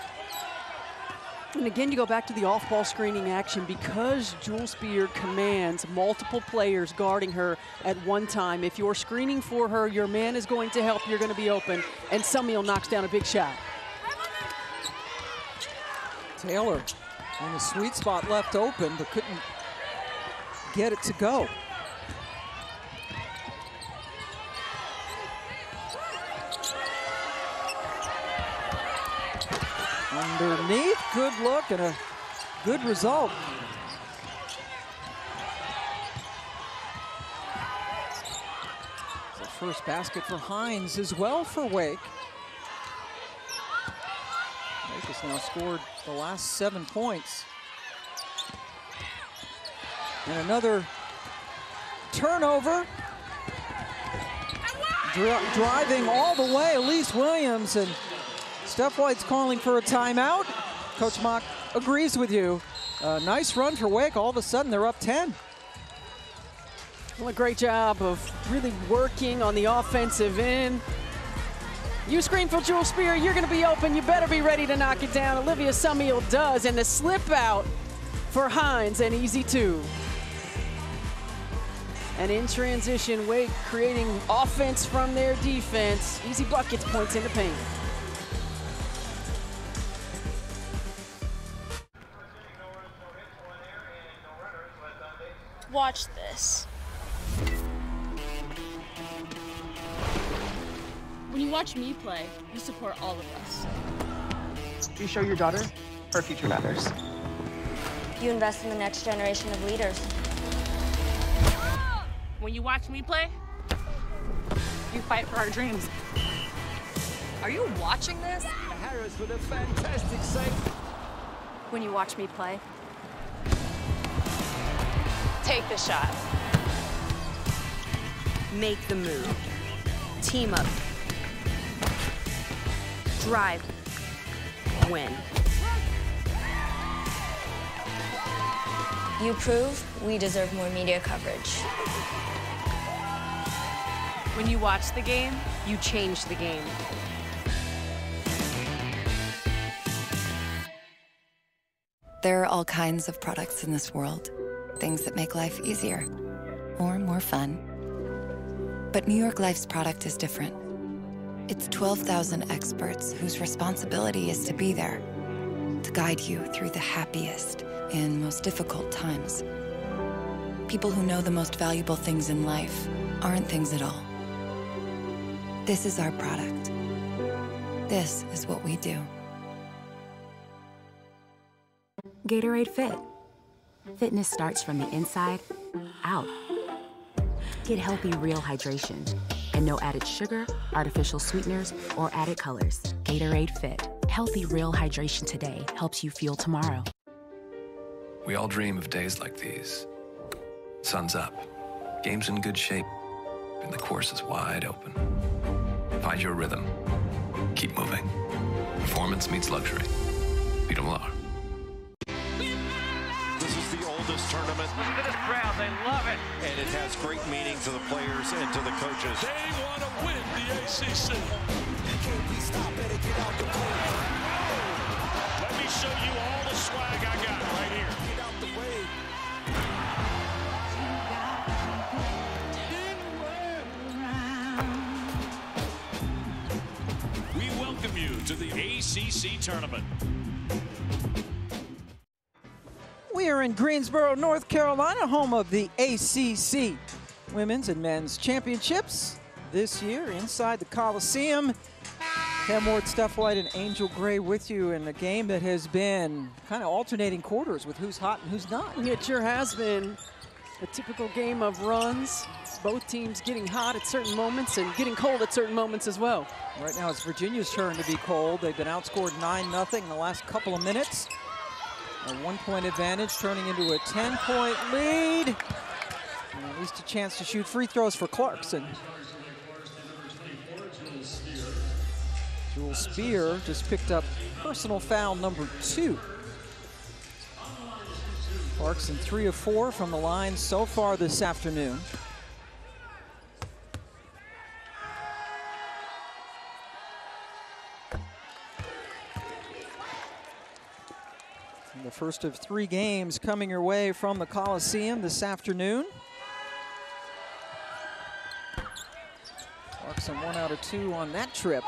And again, you go back to the off-ball screening action because Jewel Spear commands multiple players guarding her at one time. If you're screening for her, your man is going to help. You're going to be open. And Samuel knocks down a big shot. Taylor in the sweet spot, left open, but couldn't get it to go. Underneath, good look and a good result. The first basket for Hines as well for Wake. Wake has now scored the last 7 points. And another turnover. Driving all the way, Elise Williams, and Steph White's calling for a timeout. Coach Mock agrees with you. Nice run for Wake. All of a sudden, they're up 10. Well, a great job of really working on the offensive end. You screen for Jewel Spear, you're going to be open. You better be ready to knock it down. Olivia Samuel does, and the slip out for Hines, an easy 2. And in transition, Wake creating offense from their defense. Easy buckets, points in the paint. Watch this. When you watch me play, you support all of us. You show your daughter her future matters. You invest in the next generation of leaders. When you watch me play, you fight for our dreams. Are you watching this? Harris with a fantastic save. When you watch me play, Take the shot. Make the move. Team up. Drive. Win. You prove we deserve more media coverage. when you watch the game, you change the game. There are all kinds of products in this world. Things that make life easier or more fun. But New York Life's product is different. It's 12,000 experts whose responsibility is to be there, to guide you through the happiest and most difficult times. People who know the most valuable things in life aren't things at all. This is our product. This is what we do. Gatorade Fit. Fitness starts from the inside out. Get healthy, real hydration. And no added sugar, artificial sweeteners, or added colors. Gatorade Fit. Healthy, real hydration today helps you fuel tomorrow. We all dream of days like these. Sun's up, game's in good shape, and the course is wide open. Find your rhythm. Keep moving. Performance meets luxury. Beat 'em all. This is the oldest tournament. Listen to this crowd, they love it. And it has great meaning to the players and to the coaches. They want to win the ACC. Let me show you all the swag I got right here. Get out the way. We welcome you to the ACC tournament. We are in Greensboro, North Carolina, home of the ACC Women's and Men's Championships this year inside the Coliseum. Cam Ward, Steph White, and Angel Gray with you in a game that has been kind of alternating quarters with who's hot and who's not. It sure has been a typical game of runs. Both teams getting hot at certain moments and getting cold at certain moments as well. Right now it's Virginia's turn to be cold. They've been outscored 9-0 in the last couple of minutes. A 1-point advantage turning into a 10-point lead. And at least a chance to shoot free throws for Clarkson. Jewel Spear just picked up personal foul number 2. Clarkson 3 of 4 from the line so far this afternoon. And the first of 3 games coming your way from the Coliseum this afternoon. Clarkson 1 out of 2 on that trip.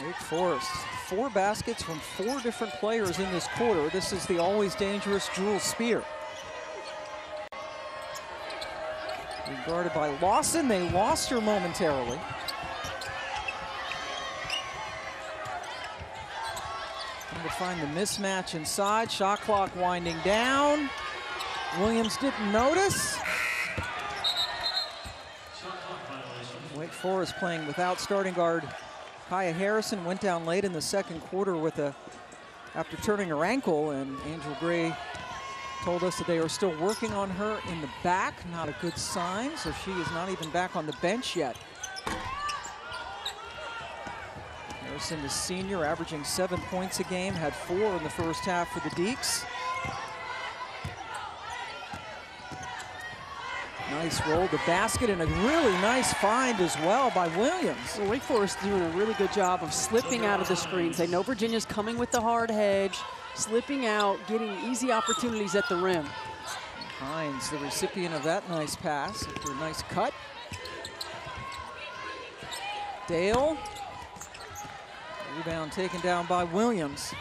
Wake Forest, 4 baskets from 4 different players in this quarter. This is the always dangerous Jewel Spear. Guarded by Lawson, they lost her momentarily. Trying to find the mismatch inside, shot clock winding down. Williams didn't notice. Wake Forest playing without starting guard Kaya Harrison, went down late in the second quarter after turning her ankle, and Angel Gray told us that they are still working on her in the back. Not a good sign, so she is not even back on the bench yet. Harrison, the senior, averaging 7 points a game, had 4 in the first half for the Deeks. Nice roll, the basket, and a really nice find as well by Williams. Well, Wake Forest doing a really good job of slipping out of the screens. They know Virginia's coming with the hard hedge, slipping out, getting easy opportunities at the rim. Hines, the recipient of that nice pass after a nice cut. Dale. Rebound taken down by Williams.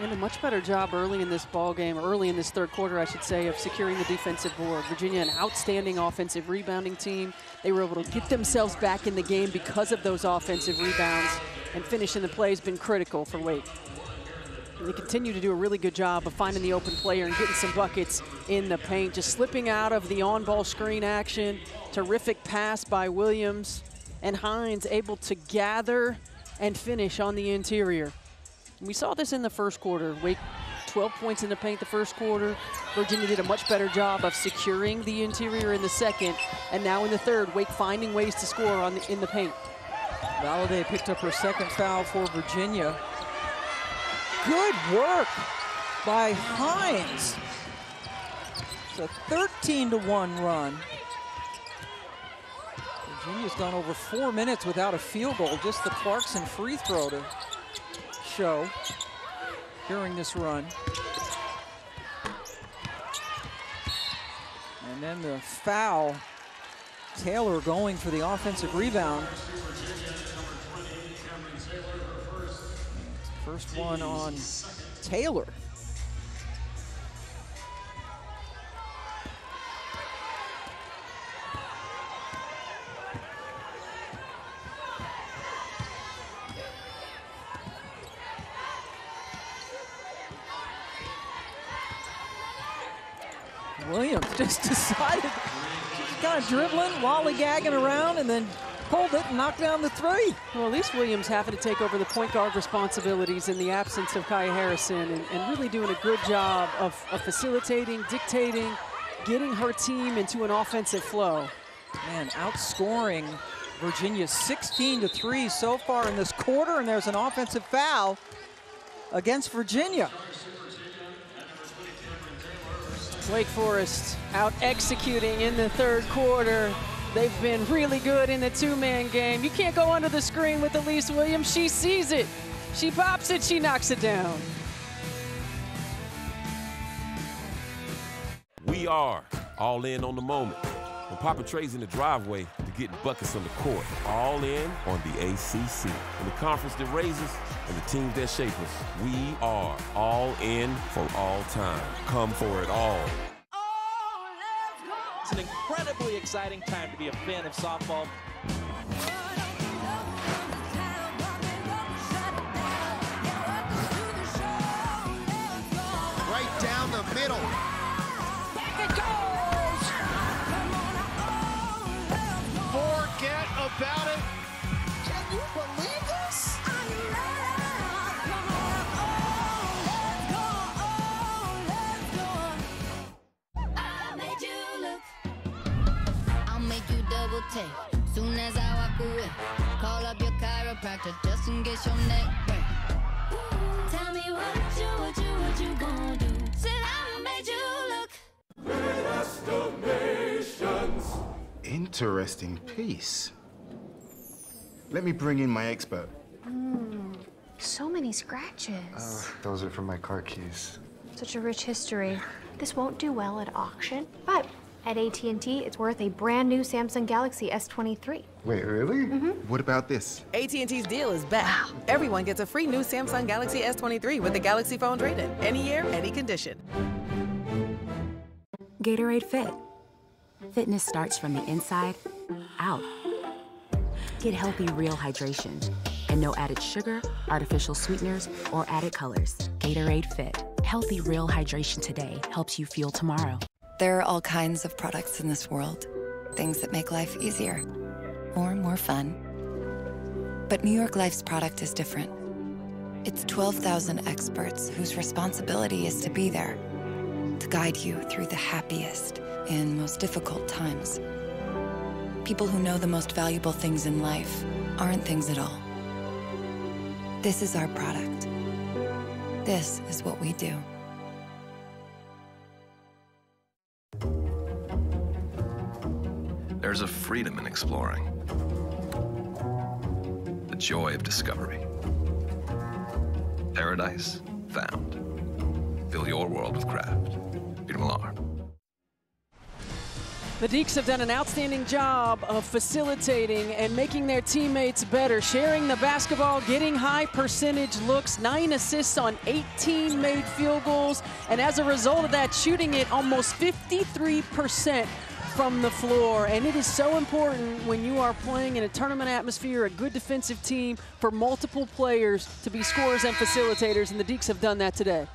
And a much better job early in this ball game, early in this third quarter, I should say, of securing the defensive board. Virginia, an outstanding offensive rebounding team. They were able to get themselves back in the game because of those offensive rebounds, and finishing the play has been critical for Wake. And they continue to do a really good job of finding the open player and getting some buckets in the paint, just slipping out of the on-ball screen action. Terrific pass by Williams, and Hines able to gather and finish on the interior. We saw this in the first quarter. Wake 12 points in the paint the first quarter. Virginia did a much better job of securing the interior in the second. And now in the third, Wake finding ways to score in the paint. Valladay picked up her second foul for Virginia. Good work by Hines. It's a 13-1 run. Virginia's gone over 4 minutes without a field goal. Just the Clarkson free throw to show during this run. And then the foul. Taylor going for the offensive rebound. First one on Taylor. Williams just decided, she's kind of dribbling, lollygagging around, and then pulled it and knocked down the 3. Well, Elise Williams having to take over the point guard responsibilities in the absence of Kaya Harrison, and really doing a good job of facilitating, dictating, getting her team into an offensive flow. Man, outscoring Virginia 16-3 so far in this quarter, and there's an offensive foul against Virginia. Wake Forest out executing in the third quarter. They've been really good in the 2-man game. You can't go under the screen with Elise Williams. She sees it. She pops it. She knocks it down. We are all in on the moment. When Papa Trey's in the driveway, the to getting buckets on the court. All in on the ACC. And the conference that raises and the teams that shape us, we are all in for all time. Come for it all. It's an incredibly exciting time to be a fan of softball. Right down the middle. Back it goes! Forget about it. Can you believe this? I'll make you double take. Soon as I walk away, call up your chiropractor just in case your neck break. Tell me what you gonna do? Said I made you look. Greatest of nations. Interesting piece. Let me bring in my expert. So many scratches. Those are from my car keys. Such a rich history. This won't do well at auction, but at AT&T, it's worth a brand new Samsung Galaxy S23. Wait, really? What about this? AT&T's deal is back. Everyone gets a free new Samsung Galaxy S23 with the Galaxy phone trade-in. Any year, any condition. Gatorade Fit. Fitness starts from the inside out. Get healthy, real hydration. And no added sugar, artificial sweeteners, or added colors. Gatorade Fit. Healthy, real hydration today helps you fuel tomorrow. There are all kinds of products in this world. Things that make life easier or more fun. But New York Life's product is different. It's 12,000 experts whose responsibility is to be there, to guide you through the happiest and most difficult times. People who know the most valuable things in life aren't things at all. This is our product. This is what we do. There's a freedom in exploring, the joy of discovery. Paradise found. Fill your world with craft. Peter Millar. The Deeks have done an outstanding job of facilitating and making their teammates better, sharing the basketball, getting high percentage looks, 9 assists on 18 made field goals, and as a result of that, shooting it almost 53% from the floor. And it is so important when you are playing in a tournament atmosphere, a good defensive team, for multiple players to be scorers and facilitators, and the Deeks have done that today.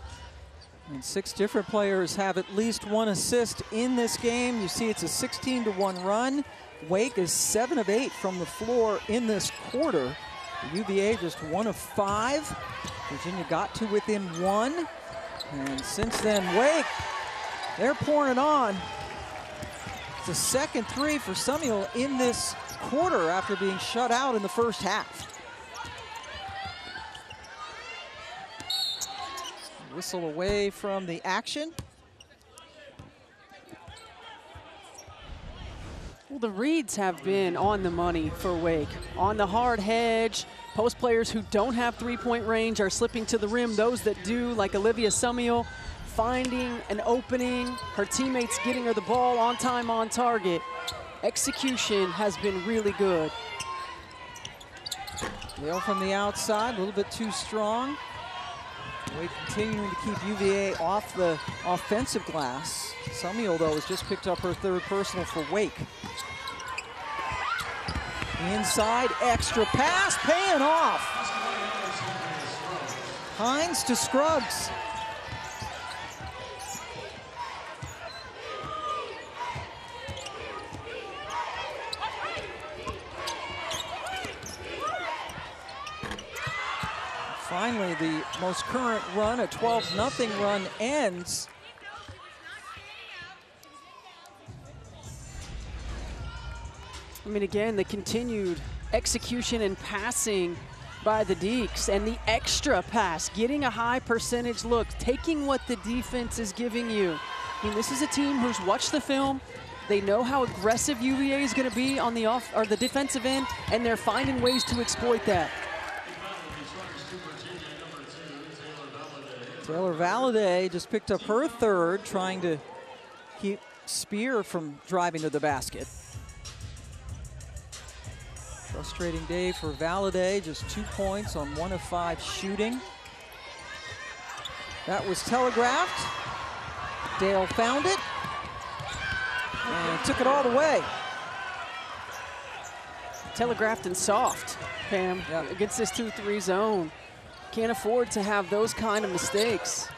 And 6 different players have at least 1 assist in this game. You see it's a 16-1 run. Wake is 7 of 8 from the floor in this quarter. The UVA just 1 of 5. Virginia got to within 1. And since then, Wake, they're pouring it on. It's a second 3 for Samuel in this quarter after being shut out in the first half. Whistle away from the action. Well, the reads have been on the money for Wake. On the hard hedge, post players who don't have three-point range are slipping to the rim. Those that do, like Olivia Samuel, finding an opening, her teammates getting her the ball on time, on target. Execution has been really good. Yale from the outside, a little bit too strong. Wake continuing to keep UVA off the offensive glass. Samuel, though, has just picked up her 3rd personal for Wake. Inside, extra pass, paying off. Hines to Scruggs. Finally, the most current run, a 12-0 run, ends. I mean, again, the continued execution and passing by the Deeks, and the extra pass, getting a high percentage look, taking what the defense is giving you. I mean, this is a team who's watched the film. They know how aggressive UVA is going to be on the defensive end, and they're finding ways to exploit that. Taylor Valladay just picked up her 3rd, trying to keep Spear from driving to the basket. Frustrating day for Valladay, just 2 points on 1 of 5 shooting. That was telegraphed. Dale found it and took it all the way. Telegraphed and soft, Pam, against this 2-3 zone. Can't afford to have those kind of mistakes.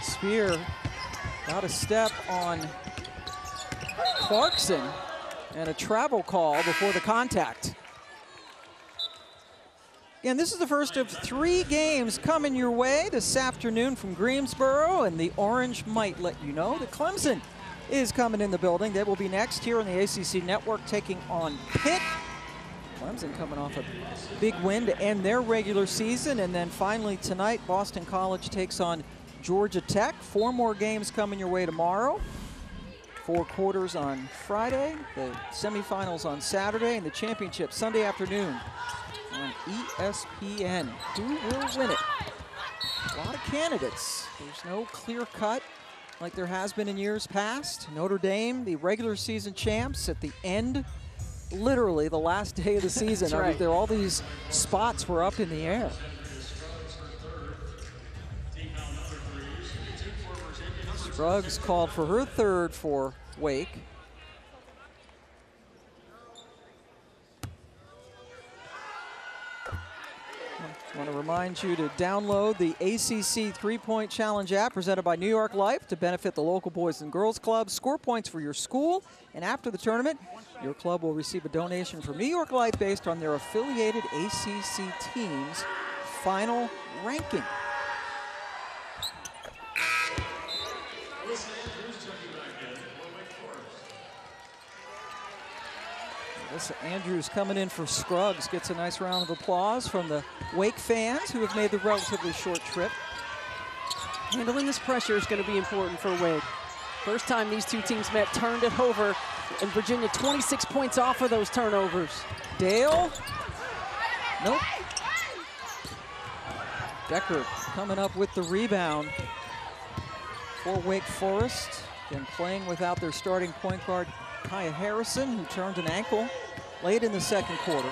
Spear got a step on Clarkson and a travel call before the contact. And this is the first of 3 games coming your way this afternoon from Greensboro, and the Orange might let you know that Clemson is coming in the building. They will be next here on the ACC Network, taking on Pitt. Clemson coming off a big win to end their regular season, and then finally tonight, Boston College takes on Georgia Tech. 4 more games coming your way tomorrow. 4 quarters on Friday, the semifinals on Saturday, and the championship Sunday afternoon on ESPN. Who will win it? A lot of candidates. There's no clear cut like there has been in years past. Notre Dame, the regular season champs, at the end, literally the last day of the season. That's right. All these spots were up in the air. Scruggs called for her 3rd for Wake. I want to remind you to download the ACC 3-Point Challenge app presented by New York Life to benefit the local Boys and Girls Club. Score points for your school, and after the tournament, your club will receive a donation from New York Life based on their affiliated ACC team's final ranking. Alyssa Andrews coming in for Scruggs, gets a nice round of applause from the Wake fans who have made the relatively short trip. Handling this pressure is going to be important for Wake. First time these 2 teams met, turned it over, and Virginia 26 points off of those turnovers. Dale. Nope. Becker coming up with the rebound for Wake Forest. Again, playing without their starting point guard, Kaya Harrison, who turned an ankle late in the 2nd quarter.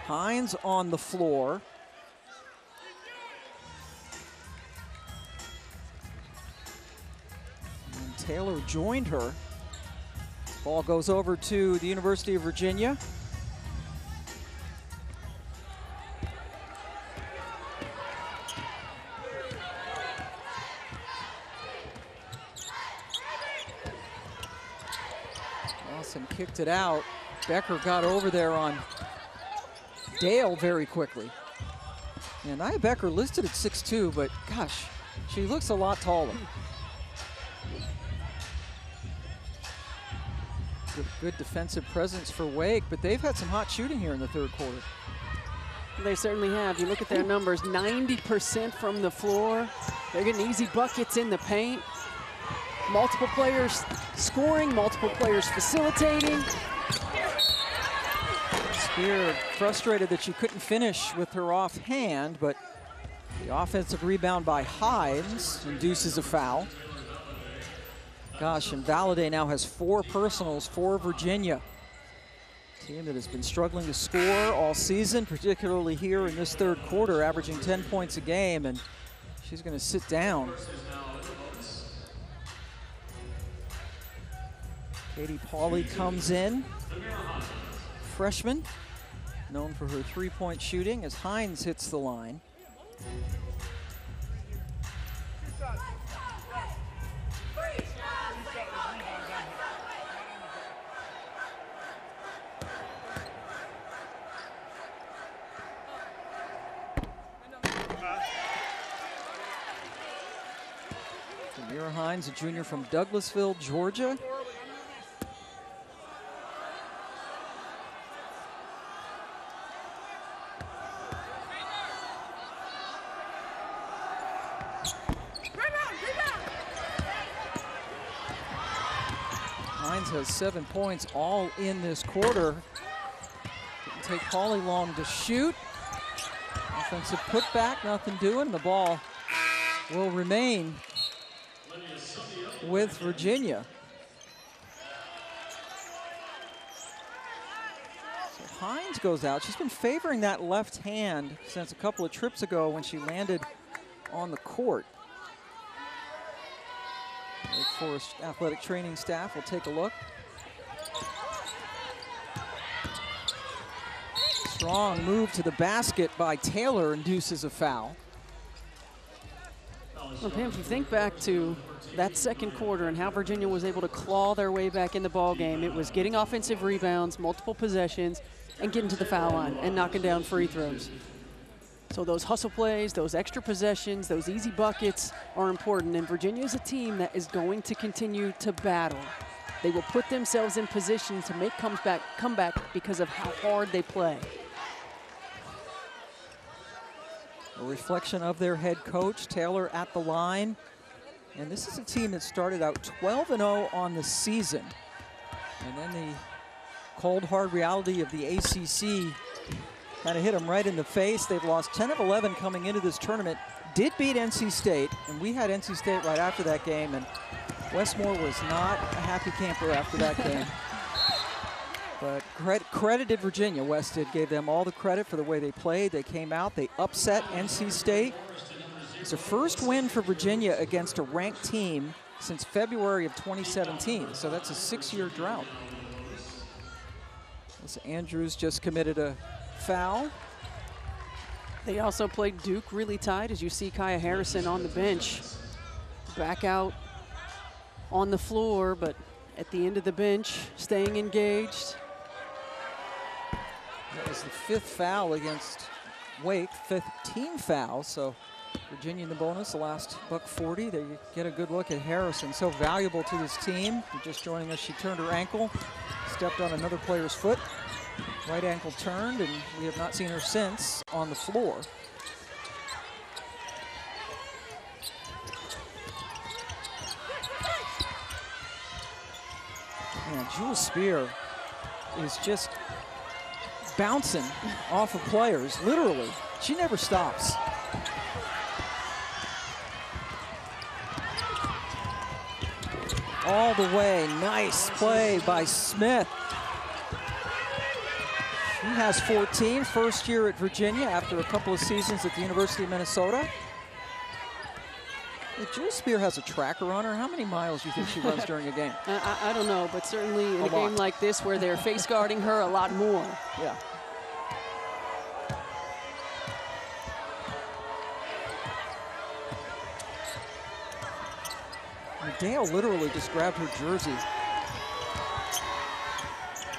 Hines on the floor. And Taylor joined her. Ball goes over to the University of Virginia. Kicked it out. Becker got over there on Dale very quickly. And Nia Becker listed at 6'2", but gosh, she looks a lot taller. Good defensive presence for Wake, but they've had some hot shooting here in the 3rd quarter. They certainly have. You look at their numbers, 90% from the floor. They're getting easy buckets in the paint. Multiple players scoring, multiple players facilitating. Spear frustrated that she couldn't finish with her offhand, but the offensive rebound by Hines induces a foul. Gosh, and Valladay now has 4 personals for Virginia. A team that has been struggling to score all season, particularly here in this 3rd quarter, averaging 10 points a game, and she's going to sit down. Katie Pauley comes in, freshman, known for her 3-point shooting, as Hines hits the line. Amira Hines, a junior from Douglasville, Georgia. Hines has 7 points all in this quarter. Didn't take Pauley long to shoot. Offensive putback, nothing doing. The ball will remain with Virginia. So Hines goes out. She's been favoring that left hand since a couple of trips ago when she landed on the court. Wake Forest athletic training staff will take a look. Strong move to the basket by Taylor induces a foul. Well, Pam, if you think back to that second quarter and how Virginia was able to claw their way back in the ball game, it was getting offensive rebounds, multiple possessions, and getting to the foul line and knocking down free throws. So those hustle plays, those extra possessions, those easy buckets are important. And Virginia is a team that is going to continue to battle. They will put themselves in position to make comeback because of how hard they play. A reflection of their head coach, Taylor, at the line. And this is a team that started out 12-0 on the season. And then the cold, hard reality of the ACC kind of hit them right in the face. They've lost 10 of 11 coming into this tournament. Did beat NC State, and we had NC State right after that game, and Westmore was not a happy camper after that game. But credited Virginia. West gave them all the credit for the way they played. They came out, they upset NC State. It's a first win for Virginia against a ranked team since February of 2017, so that's a 6-year drought. This Andrews just committed a foul. They also played Duke really tight, as you see Kaya Harrison on the bench. Back out on the floor, but at the end of the bench, staying engaged. That was the 5th foul against Wake, 5th team foul, so Virginia in the bonus, the last $140. There you get a good look at Harrison, so valuable to this team. Just joining us, she turned her ankle, stepped on another player's foot. Right ankle turned, and we have not seen her since on the floor. Man, Jewel Spear is just bouncing off of players, literally. She never stops. All the way, nice play by Smith. She has 14, first year at Virginia after a couple of seasons at the University of Minnesota. If Jewel Spear has a tracker on her, how many miles do you think she runs during a game? I don't know, but certainly in a game like this where they're face guarding her, a lot more. Yeah. Dale literally just grabbed her jersey.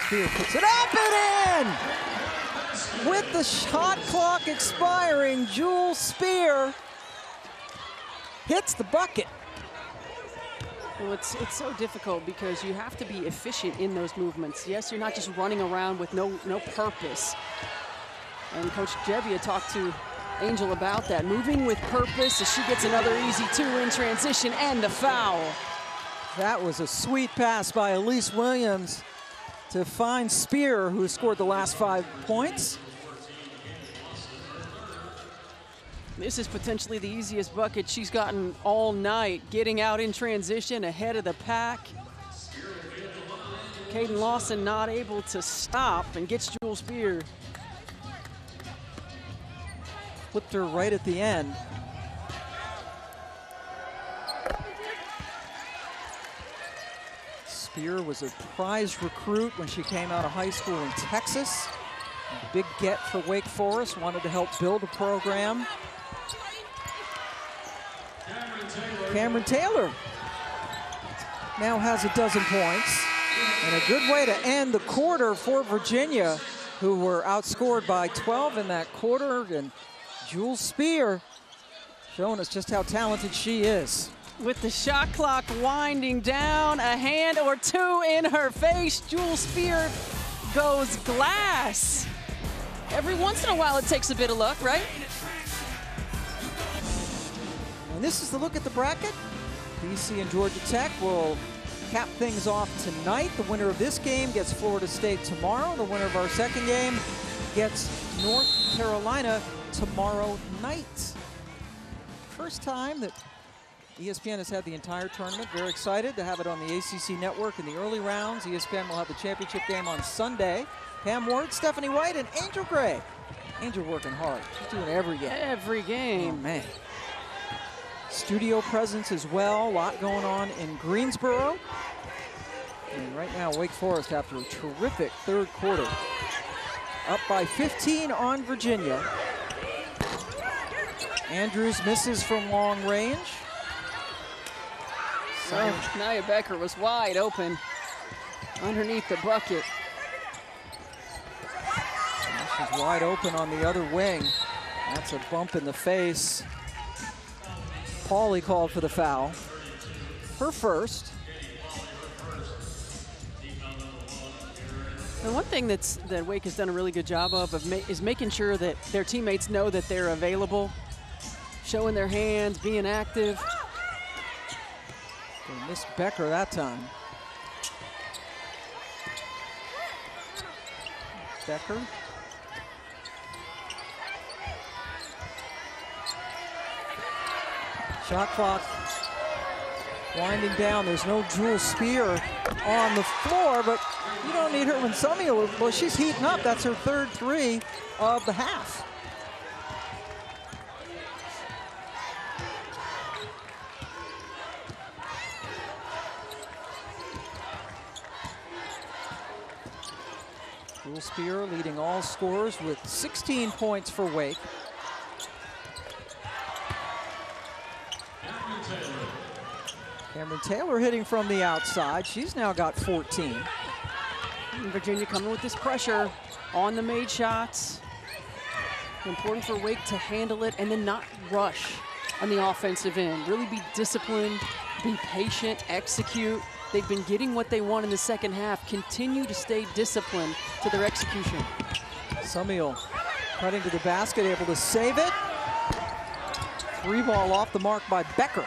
Spear puts it up and in! With the shot clock expiring, Jewel Spear hits the bucket. Well, it's so difficult because you have to be efficient in those movements. Yes, you're not just running around with no purpose. And Coach Jebbia talked to Angel about that. Moving with purpose as she gets another easy 2 in transition and a foul. That was a sweet pass by Elise Williams to find Spear, who scored the last 5 points. This is potentially the easiest bucket she's gotten all night, getting out in transition ahead of the pack. Caden Lawson not able to stop and gets Jewel Spear. Flipped her right at the end. Spear was a prized recruit when she came out of high school in Texas. A big get for Wake Forest, wanted to help build a program. Camryn Taylor now has 12 points. And a good way to end the quarter for Virginia, who were outscored by 12 in that quarter. And Jewel Spear showing us just how talented she is. With the shot clock winding down, a hand or 2 in her face, Jewel Spear goes glass. Every once in a while it takes a bit of luck, right? And this is the look at the bracket. BC and Georgia Tech will cap things off tonight. The winner of this game gets Florida State tomorrow. The winner of our second game gets North Carolina tomorrow night. First time that ESPN has had the entire tournament. Very excited to have it on the ACC network in the early rounds. ESPN will have the championship game on Sunday. Pam Ward, Stephanie White, and Angel Gray. Angel working hard. She's doing every game. Every game. Oh, man. Studio presence as well. A lot going on in Greensboro. And right now, Wake Forest, after a terrific third quarter, up by 15 on Virginia. Andrews misses from long range. Oh, Nia Becker was wide open underneath the bucket. She's wide open on the other wing. That's a bump in the face. Pauly called for the foul. Her first. And one thing that Wake has done a really good job of is making sure that their teammates know that they're available, showing their hands, being active. They missed Becker that time. Becker. Shot clock winding down. There's no Jewel Spear on the floor, but you don't need her when Samuel, well, she's heating up. That's her third three of the half. Jewel Spear leading all scorers with 16 points for Wake. Camryn Taylor hitting from the outside. She's now got 14. And Virginia coming with this pressure on the made shots. Important for Wake to handle it and then not rush on the offensive end. Really be disciplined, be patient, execute. They've been getting what they want in the second half. Continue to stay disciplined to their execution. Samuel cutting to the basket, able to save it. Free ball off the mark by Becker.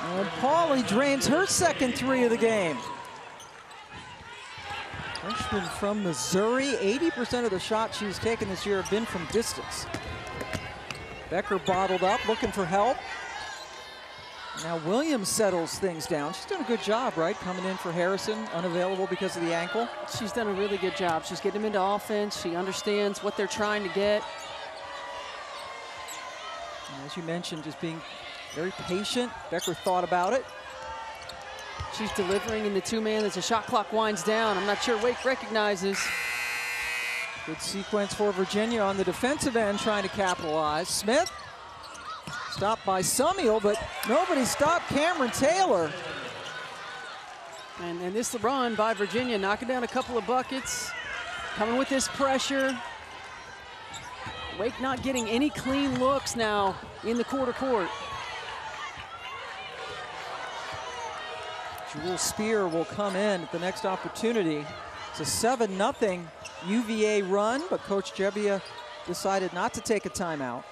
And Pauly drains her second three of the game. Freshman from Missouri, 80% of the shots she's taken this year have been from distance. Becker bottled up, looking for help. Now Williams settles things down. She's done a good job, right? Coming in for Harrison, unavailable because of the ankle. She's done a really good job. She's getting them into offense. She understands what they're trying to get. And as you mentioned, just being very patient. Becker thought about it. She's delivering in the two-man as the shot clock winds down. I'm not sure Wake recognizes. Good sequence for Virginia on the defensive end, trying to capitalize. Smith stopped by Samuel, but nobody stopped Camryn Taylor. And this run by Virginia, knocking down a couple of buckets, coming with this pressure. Wake not getting any clean looks now in the quarter court. Jewel Spear will come in at the next opportunity. It's a 7-0 UVA run, but Coach Jebbia decided not to take a timeout.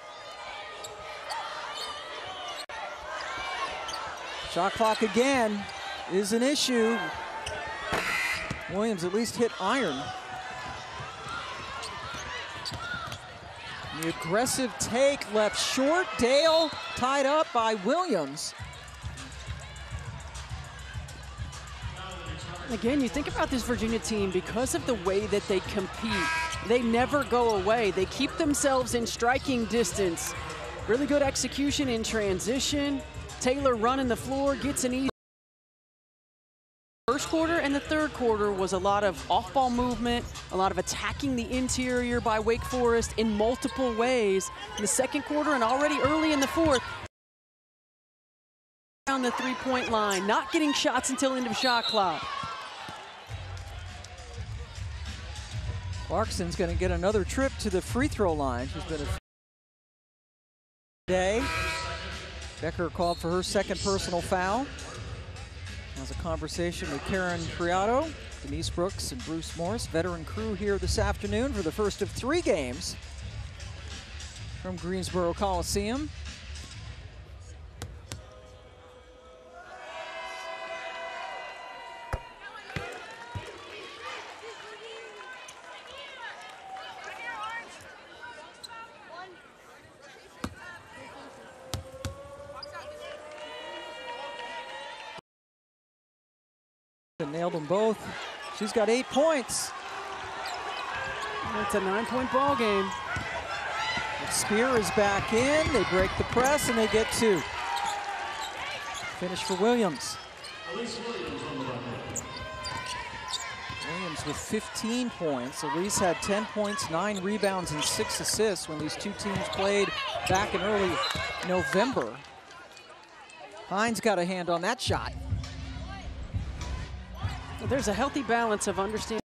Shot clock again is an issue. Williams at least hit iron. The aggressive take left short. Dale tied up by Williams. Again, you think about this Virginia team, because of the way that they compete, they never go away. They keep themselves in striking distance. Really good execution in transition. Taylor running the floor, gets an easy. First quarter and the third quarter was a lot of off-ball movement, a lot of attacking the interior by Wake Forest in multiple ways. In the second quarter and already early in the fourth, around the three-point line, not getting shots until end of shot clock. Clarkson's going to get another trip to the free throw line. She's been a day. Becker called for her second personal foul. Has a conversation with Karen Criado, Denise Brooks, and Bruce Morris, veteran crew here this afternoon for the first of 3 games from Greensboro Coliseum. Nailed them both. She's got 8 points. It's a 9-point ball game. Spear is back in. They break the press and they get 2. Finish for Williams. Elise Williams on the run. Williams with 15 points. Elise had 10 points, 9 rebounds, and 6 assists when these two teams played back in early November. Hines got a hand on that shot. Well, there's a healthy balance of understanding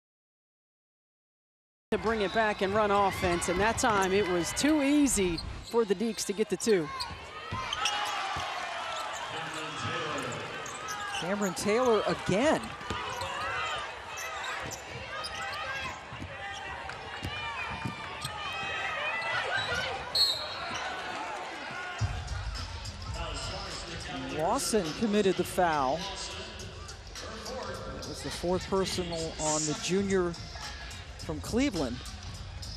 to bring it back and run offense, and that time it was too easy for the Deeks to get the 2. Camryn Taylor again. Lawson committed the foul. It was the 4th personal on the junior from Cleveland,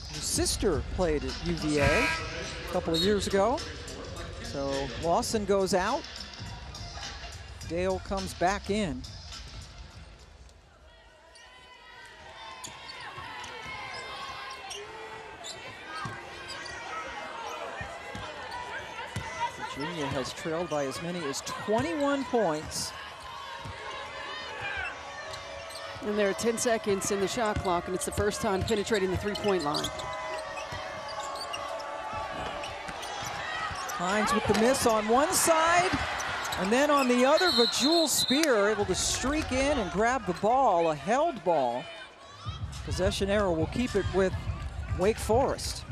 whose sister played at UVA a couple of years ago. So Lawson goes out. Dale comes back in. Virginia has trailed by as many as 21 points. And there are 10 seconds in the shot clock, and it's the first time penetrating the 3-point line. Hines with the miss on one side, and then on the other, Jules Spear able to streak in and grab the ball, a held ball. Possession arrow will keep it with Wake Forest.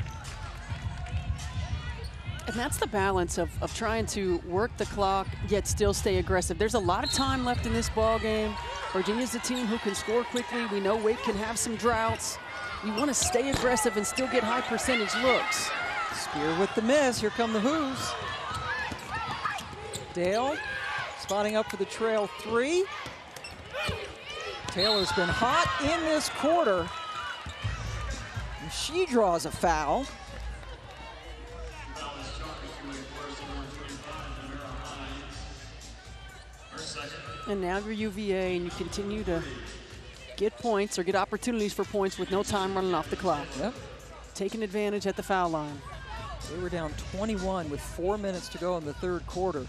And that's the balance of trying to work the clock, yet still stay aggressive. There's a lot of time left in this ball game. Virginia's a team who can score quickly. We know Wake can have some droughts. You want to stay aggressive and still get high percentage looks. Spear with the miss. Here come the Who's. Dale spotting up for the trail 3. Taylor's been hot in this quarter. And she draws a foul. And now you're UVA, and you continue to get points or get opportunities for points with no time running off the clock. Yep. Taking advantage at the foul line. They were down 21 with 4 minutes to go in the 3rd quarter. And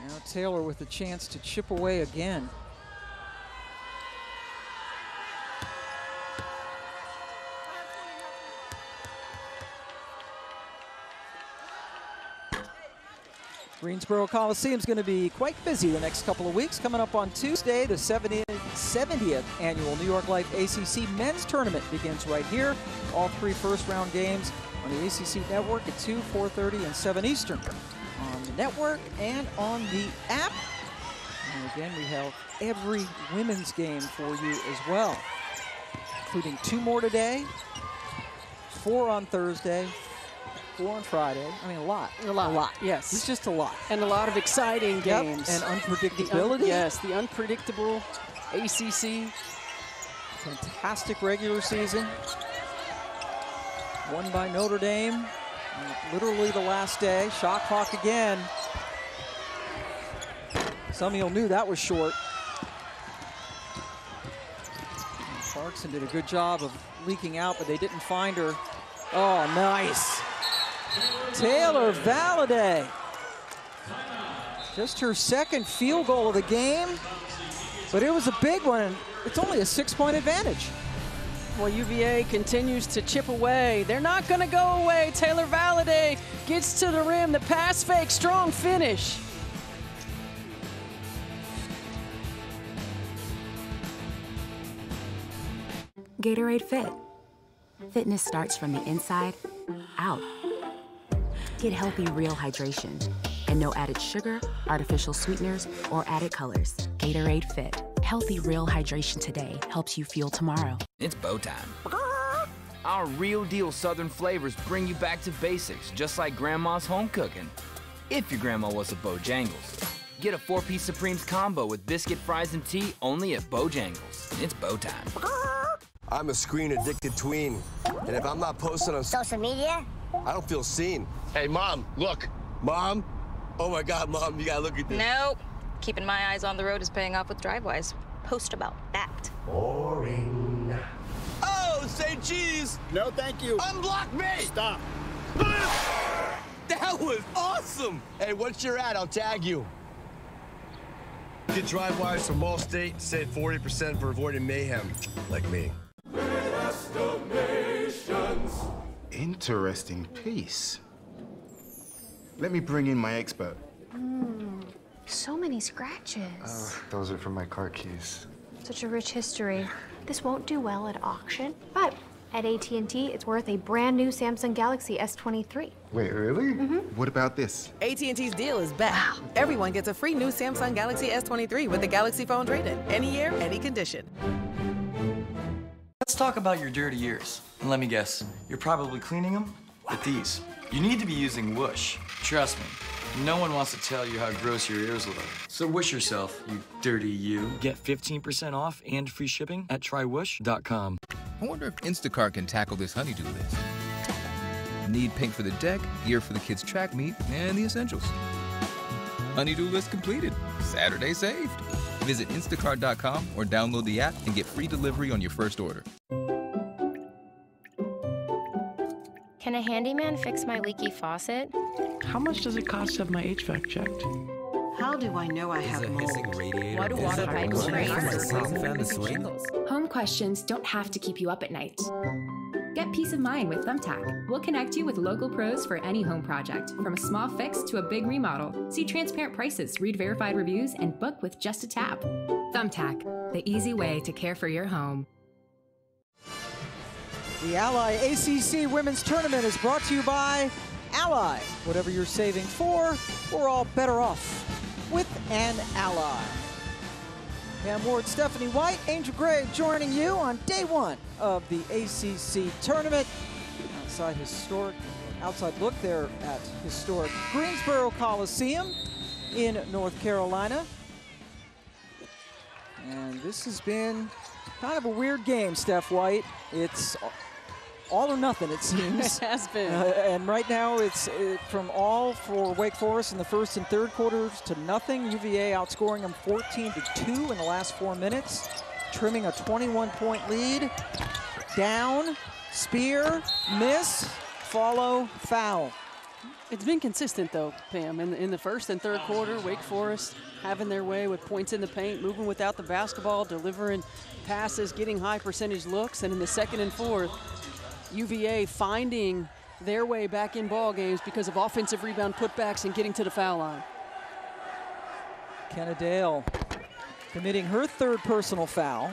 now Taylor with a chance to chip away again. Greensboro Coliseum is going to be quite busy the next couple of weeks. Coming up on Tuesday, the 70th annual New York Life ACC men's tournament begins right here. All 3 first-round games on the ACC network at 2, 4:30, and 7 Eastern. On the network and on the app. And again, we have every women's game for you as well, including 2 more today, 4 on Thursday, 4 on Friday. I mean, a lot. A lot, yes. It's just a lot. And a lot of exciting games. And unpredictability. Yes, the unpredictable ACC. Fantastic regular season. Won by Notre Dame. Literally the last day. Shot clock again. Some of you knew that was short. Clarkson did a good job of leaking out, but they didn't find her. Oh, nice. Taylor Valladay. Just her 2nd field goal of the game, but it was a big one. It's only a 6-point advantage. Well, UVA continues to chip away. They're not going to go away. Taylor Valladay gets to the rim. The pass fake, strong finish. Gatorade Fit. Fitness starts from the inside out. Get healthy, real hydration. And no added sugar, artificial sweeteners, or added colors. Gatorade Fit. Healthy, real hydration today helps you fuel tomorrow. It's bow time. Our real deal Southern flavors bring you back to basics, just like Grandma's home cooking. If your grandma was a Bojangles. Get a 4-piece Supremes combo with biscuit, fries, and tea only at Bojangles. It's bow time. I'm a screen-addicted tween, and if I'm not posted on social media, I don't feel seen. Hey, Mom, look. Mom? Oh, my God, Mom, you gotta look at this. Nope. Keeping my eyes on the road is paying off with driveways. Post about that. Boring. Oh, say cheese! No, thank you. Unblock me! Stop. That was awesome! Hey, what's your ad? I'll tag you. Get drive-wise from Allstate, save 40% for avoiding mayhem, like me. Interesting piece. Let me bring in my expert. So many scratches. Those are from my car keys. Such a rich history. This won't do well at auction, but at AT&T, it's worth a brand new Samsung Galaxy S23. Wait, really? What about this? AT&T's deal is back. Everyone gets a free new Samsung Galaxy S23 with the Galaxy phone trade-in. Any year, any condition. Let's talk about your dirty ears. And let me guess, you're probably cleaning them with these. You need to be using Whoosh. Trust me, no one wants to tell you how gross your ears look. So whoosh yourself, you dirty you. Get 15% off and free shipping at trywhoosh.com. I wonder if Instacart can tackle this honey-do list. Need paint for the deck, gear for the kids' track meet, and the essentials. Honey-do list completed. Saturday saved. Visit instacart.com or download the app and get free delivery on your first order. Can a handyman fix my leaky faucet? How much does it cost to have my HVAC checked? How do I know I have mold? Why do water pipes break? Home questions don't have to keep you up at night. Get peace of mind with Thumbtack. We'll connect you with local pros for any home project, from a small fix to a big remodel. See transparent prices, read verified reviews, and book with just a tap. Thumbtack, the easy way to care for your home. The Ally ACC Women's Tournament is brought to you by Ally. Whatever you're saving for, we're all better off with an Ally. Pam Ward, Stephanie White, Angel Gray joining you on day one of the ACC Tournament. Outside look there at historic Greensboro Coliseum in North Carolina. And this has been kind of a weird game, Steph White. It's all or nothing, it seems. It has been. And right now it's from all for Wake Forest in the first and third quarters to nothing. UVA outscoring them 14-2 in the last 4 minutes, trimming a 21-point lead. Down, spear, miss, follow, foul. It's been consistent, though, Pam. In the first and third quarter, Wake Forest having their way with points in the paint, moving without the basketball, delivering passes, getting high percentage looks. And in the second and fourth, UVA finding their way back in ball games because of offensive rebound putbacks and getting to the foul line. Kenna Dale committing her third personal foul.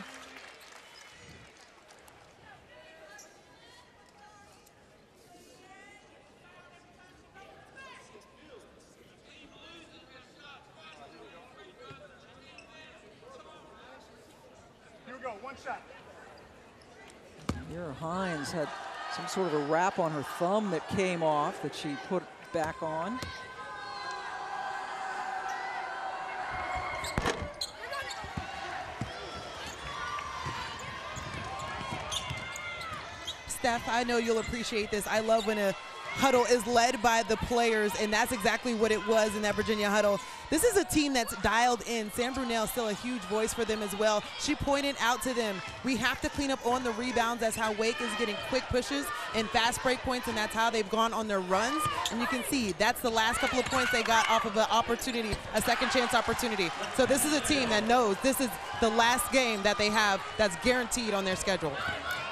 Here we go, one shot. Mira Hines had some sort of a wrap on her thumb that came off that she put back on. Steph, I know you'll appreciate this. I love when a huddle is led by the players, and that's exactly what it was in that Virginia huddle. This is a team that's dialed in. Sam Brunel still a huge voice for them as well. She pointed out to them, we have to clean up on the rebounds. That's how Wake is getting quick pushes and fast break points, and that's how they've gone on their runs. And you can see that's the last couple of points they got off of an opportunity, a second chance opportunity. So this is a team that knows this is the last game that they have that's guaranteed on their schedule.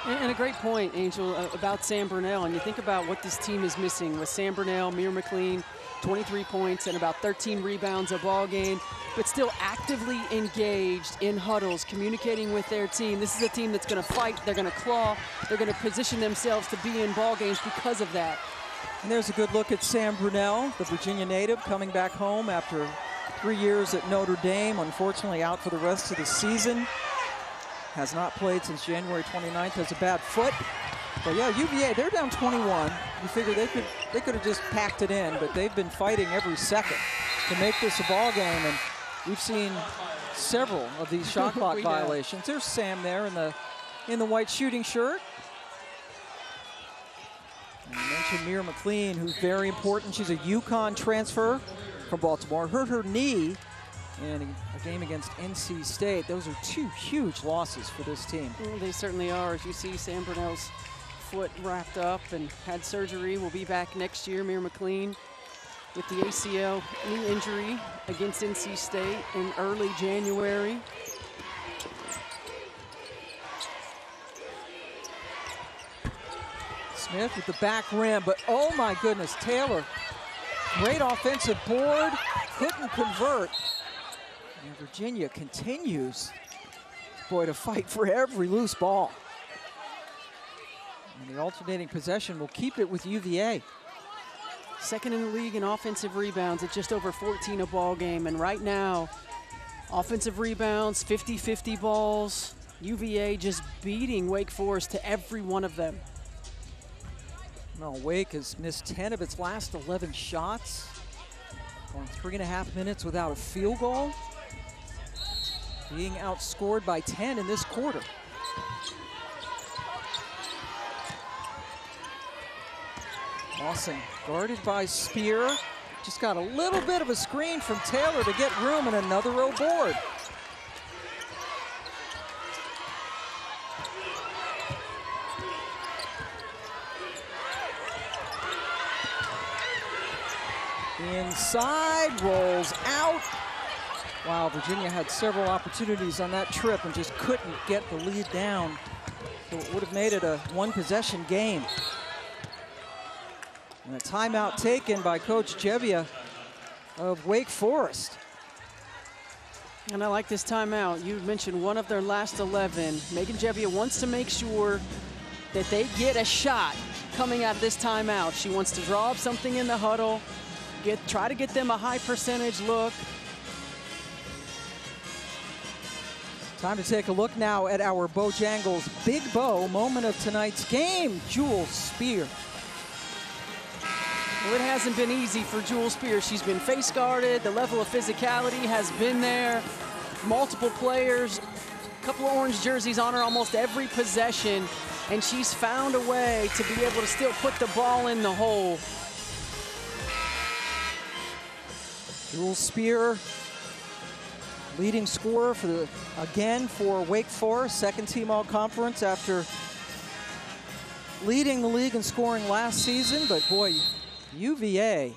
And a great point, Angel, about Sam Brunel. And you think about what this team is missing with Sam Brunel, Mira McLean, 23 points and about 13 rebounds a ball game, but still actively engaged in huddles, communicating with their team. This is a team that's going to fight, they're going to claw, they're going to position themselves to be in ball games because of that. And there's a good look at Sam Brunel, the Virginia native, coming back home after 3 years at Notre Dame, unfortunately out for the rest of the season. Has not played since January 29th, has a bad foot. But yeah, UVA, they're down 21. You figure they could have just packed it in, but they've been fighting every second to make this a ball game, and we've seen several of these shot clock violations. There's Sam there in the white shooting shirt. And I mentioned Mira McLean, who's very important. She's a UConn transfer from Baltimore. Hurt her knee in a game against NC State. Those are two huge losses for this team. Well, they certainly are. As you see, Sam Brunell's foot wrapped up and had surgery. Will be back next year. Mir McLean with the ACL knee injury against NC State in early January. Smith with the back rim, but oh my goodness, Taylor, great offensive board, couldn't convert. And Virginia continues, boy, to fight for every loose ball. And the alternating possession will keep it with UVA. Second in the league in offensive rebounds at just over 14 a ball game. And right now, offensive rebounds, 50-50 balls. UVA just beating Wake Forest to every one of them. Well, Wake has missed 10 of its last 11 shots. Gone 3.5 minutes without a field goal. Being outscored by 10 in this quarter. Lawson guarded by Spear. Just got a little bit of a screen from Taylor to get room and another row board. Inside, rolls out. Wow, Virginia had several opportunities on that trip and just couldn't get the lead down. So it would have made it a one-possession game. And a timeout taken by Coach Gebbia of Wake Forest. And I like this timeout. You mentioned one of their last 11. Megan Gebbia wants to make sure that they get a shot coming out of this timeout. She wants to draw up something in the huddle, try to get them a high percentage look. Time to take a look now at our Bojangles Big Bow moment of tonight's game. Jewel Spear. Well, it hasn't been easy for Jewel Spear. She's been face guarded. The level of physicality has been there. Multiple players, a couple of orange jerseys on her almost every possession, and she's found a way to be able to still put the ball in the hole. Jewel Spear, leading scorer for Wake Forest, second team all-conference after leading the league in scoring last season. But boy, UVA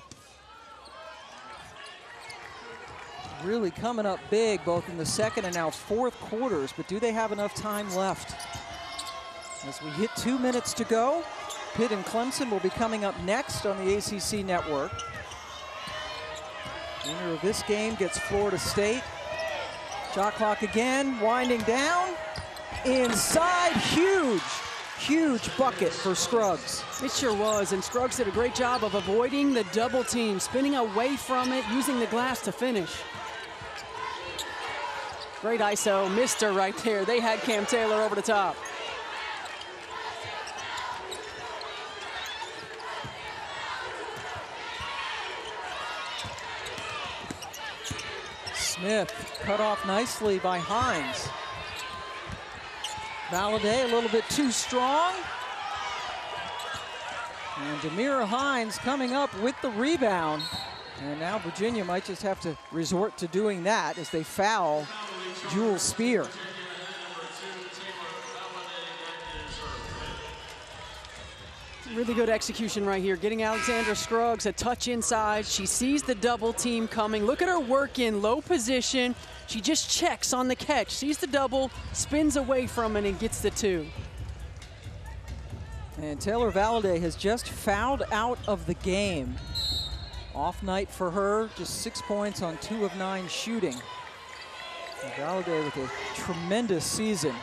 really coming up big both in the second and now fourth quarters, but do they have enough time left? As we hit 2 minutes to go, Pitt and Clemson will be coming up next on the ACC network. Winner of this game gets Florida State. Shot clock again, winding down. Inside, huge bucket for Scruggs. It sure was, and Scruggs did a great job of avoiding the double team, spinning away from it, using the glass to finish. Great ISO, missed her right there. They had Cam Taylor over the top. Smith cut off nicely by Hines. Valladay a little bit too strong. And Demira Hines coming up with the rebound. And now Virginia might just have to resort to doing that as they foul Jewel Spear. Really good execution right here, getting Alexandra Scruggs a touch inside. She sees the double team coming. Look at her work in low position. She just checks on the catch, sees the double, spins away from it, and gets the two. And Taylor Valladay has just fouled out of the game. Off night for her, just 6 points on 2 of 9 shooting. And Valladay with a tremendous season.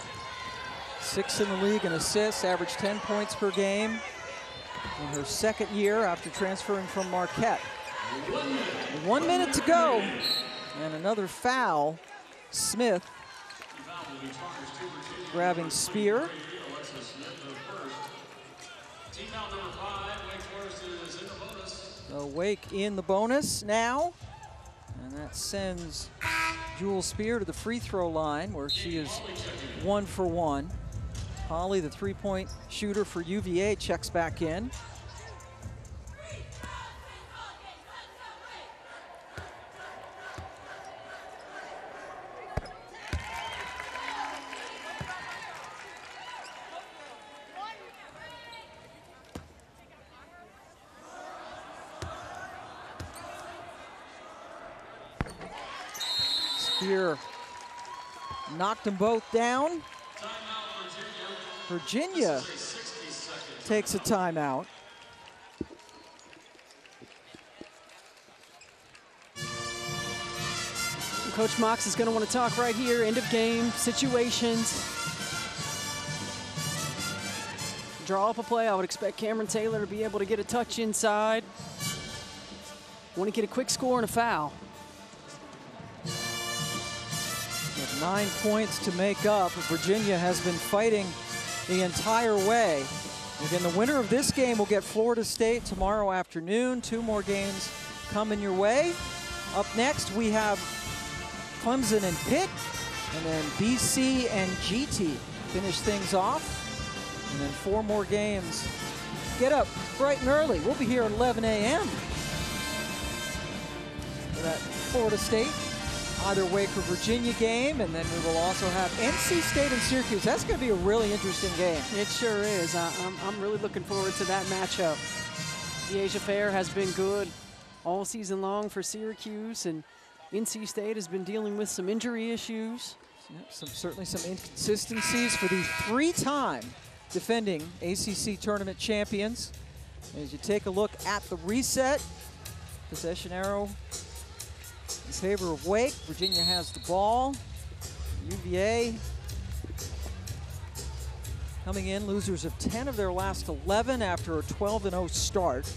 6th in the league in assists, averaged 10 points per game in her second year after transferring from Marquette. 1 minute to go, and another foul. Smith grabbing Spear. So Wake in the bonus now, and that sends Jewel Spear to the free throw line where she is 1 for 1. Holly, the three-point shooter for UVA, checks back in. Spear knocked them both down. Virginia takes a timeout. Coach Mox is going to want to talk right here, end of game situations. Draw up a play. I would expect Camryn Taylor to be able to get a touch inside. Want to get a quick score and a foul. With 9 points to make up, Virginia has been fighting the entire way. Again, the winner of this game will get Florida State tomorrow afternoon. 2 more games coming your way. Up next, we have Clemson and Pitt, and then BC and GT finish things off. And then 4 more games. Get up bright and early. We'll be here at 11 a.m. for that Florida State, either Wake or Virginia game. And then we will also have NC State and Syracuse. That's going to be a really interesting game. It sure is. I'm really looking forward to that matchup. The Asia Fair has been good all season long for Syracuse, and NC State has been dealing with some injury issues. Yep, certainly some inconsistencies for the 3-time defending ACC tournament champions. As you take a look at the reset, possession arrow in favor of Wake. Virginia has the ball. UVA coming in, losers of 10 of their last 11 after a 12-0 start.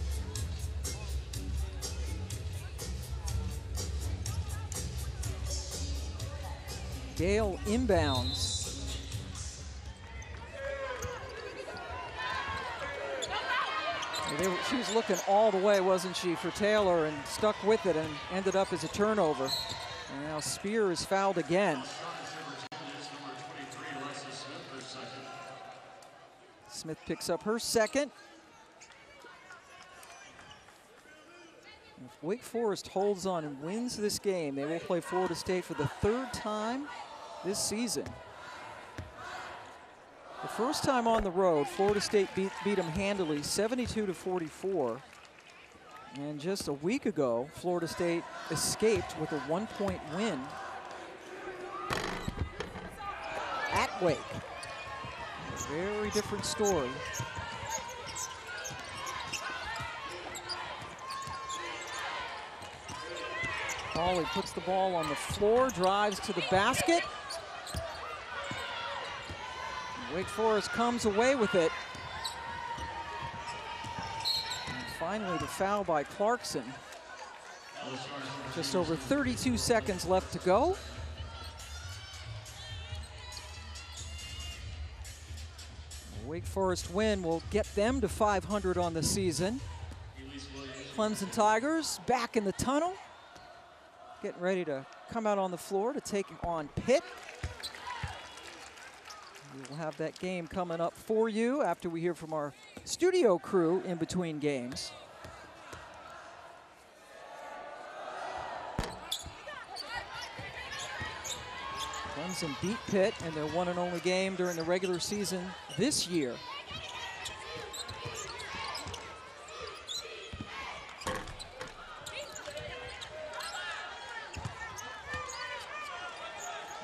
Gale inbounds. She was looking all the way, wasn't she, for Taylor, and stuck with it and ended up as a turnover. And now Spear is fouled again. Smith picks up her second. If Wake Forest holds on and wins this game, they will play Florida State for the 3rd time this season. The first time on the road, Florida State beat them handily, 72-44. And just a week ago, Florida State escaped with a 1-point win at Wake. A very different story. Hawley puts the ball on the floor, drives to the basket. Wake Forest comes away with it. And finally, the foul by Clarkson. Just over 32 seconds left to go. A Wake Forest win will get them to 500 on the season. Clemson Tigers back in the tunnel, getting ready to come out on the floor to take on Pitt. We'll have that game coming up for you after we hear from our studio crew in between games. Clemson beat Pitt in their one and only game during the regular season this year.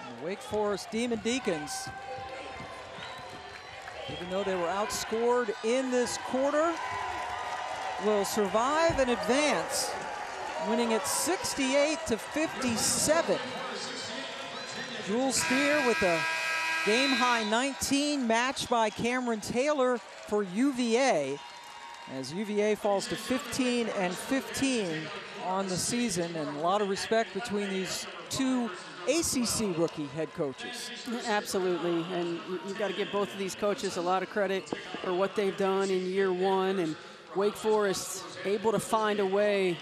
And Wake Forest Demon Deacons, even though they were outscored in this quarter, will survive and advance, winning it 68-57. Jewel Spear with a game-high 19, matched by Camryn Taylor for UVA, as UVA falls to 15-15 on the season, and a lot of respect between these 2 ACC rookie head coaches. Absolutely, and you've got to give both of these coaches a lot of credit for what they've done in year 1, and Wake Forest able to find a way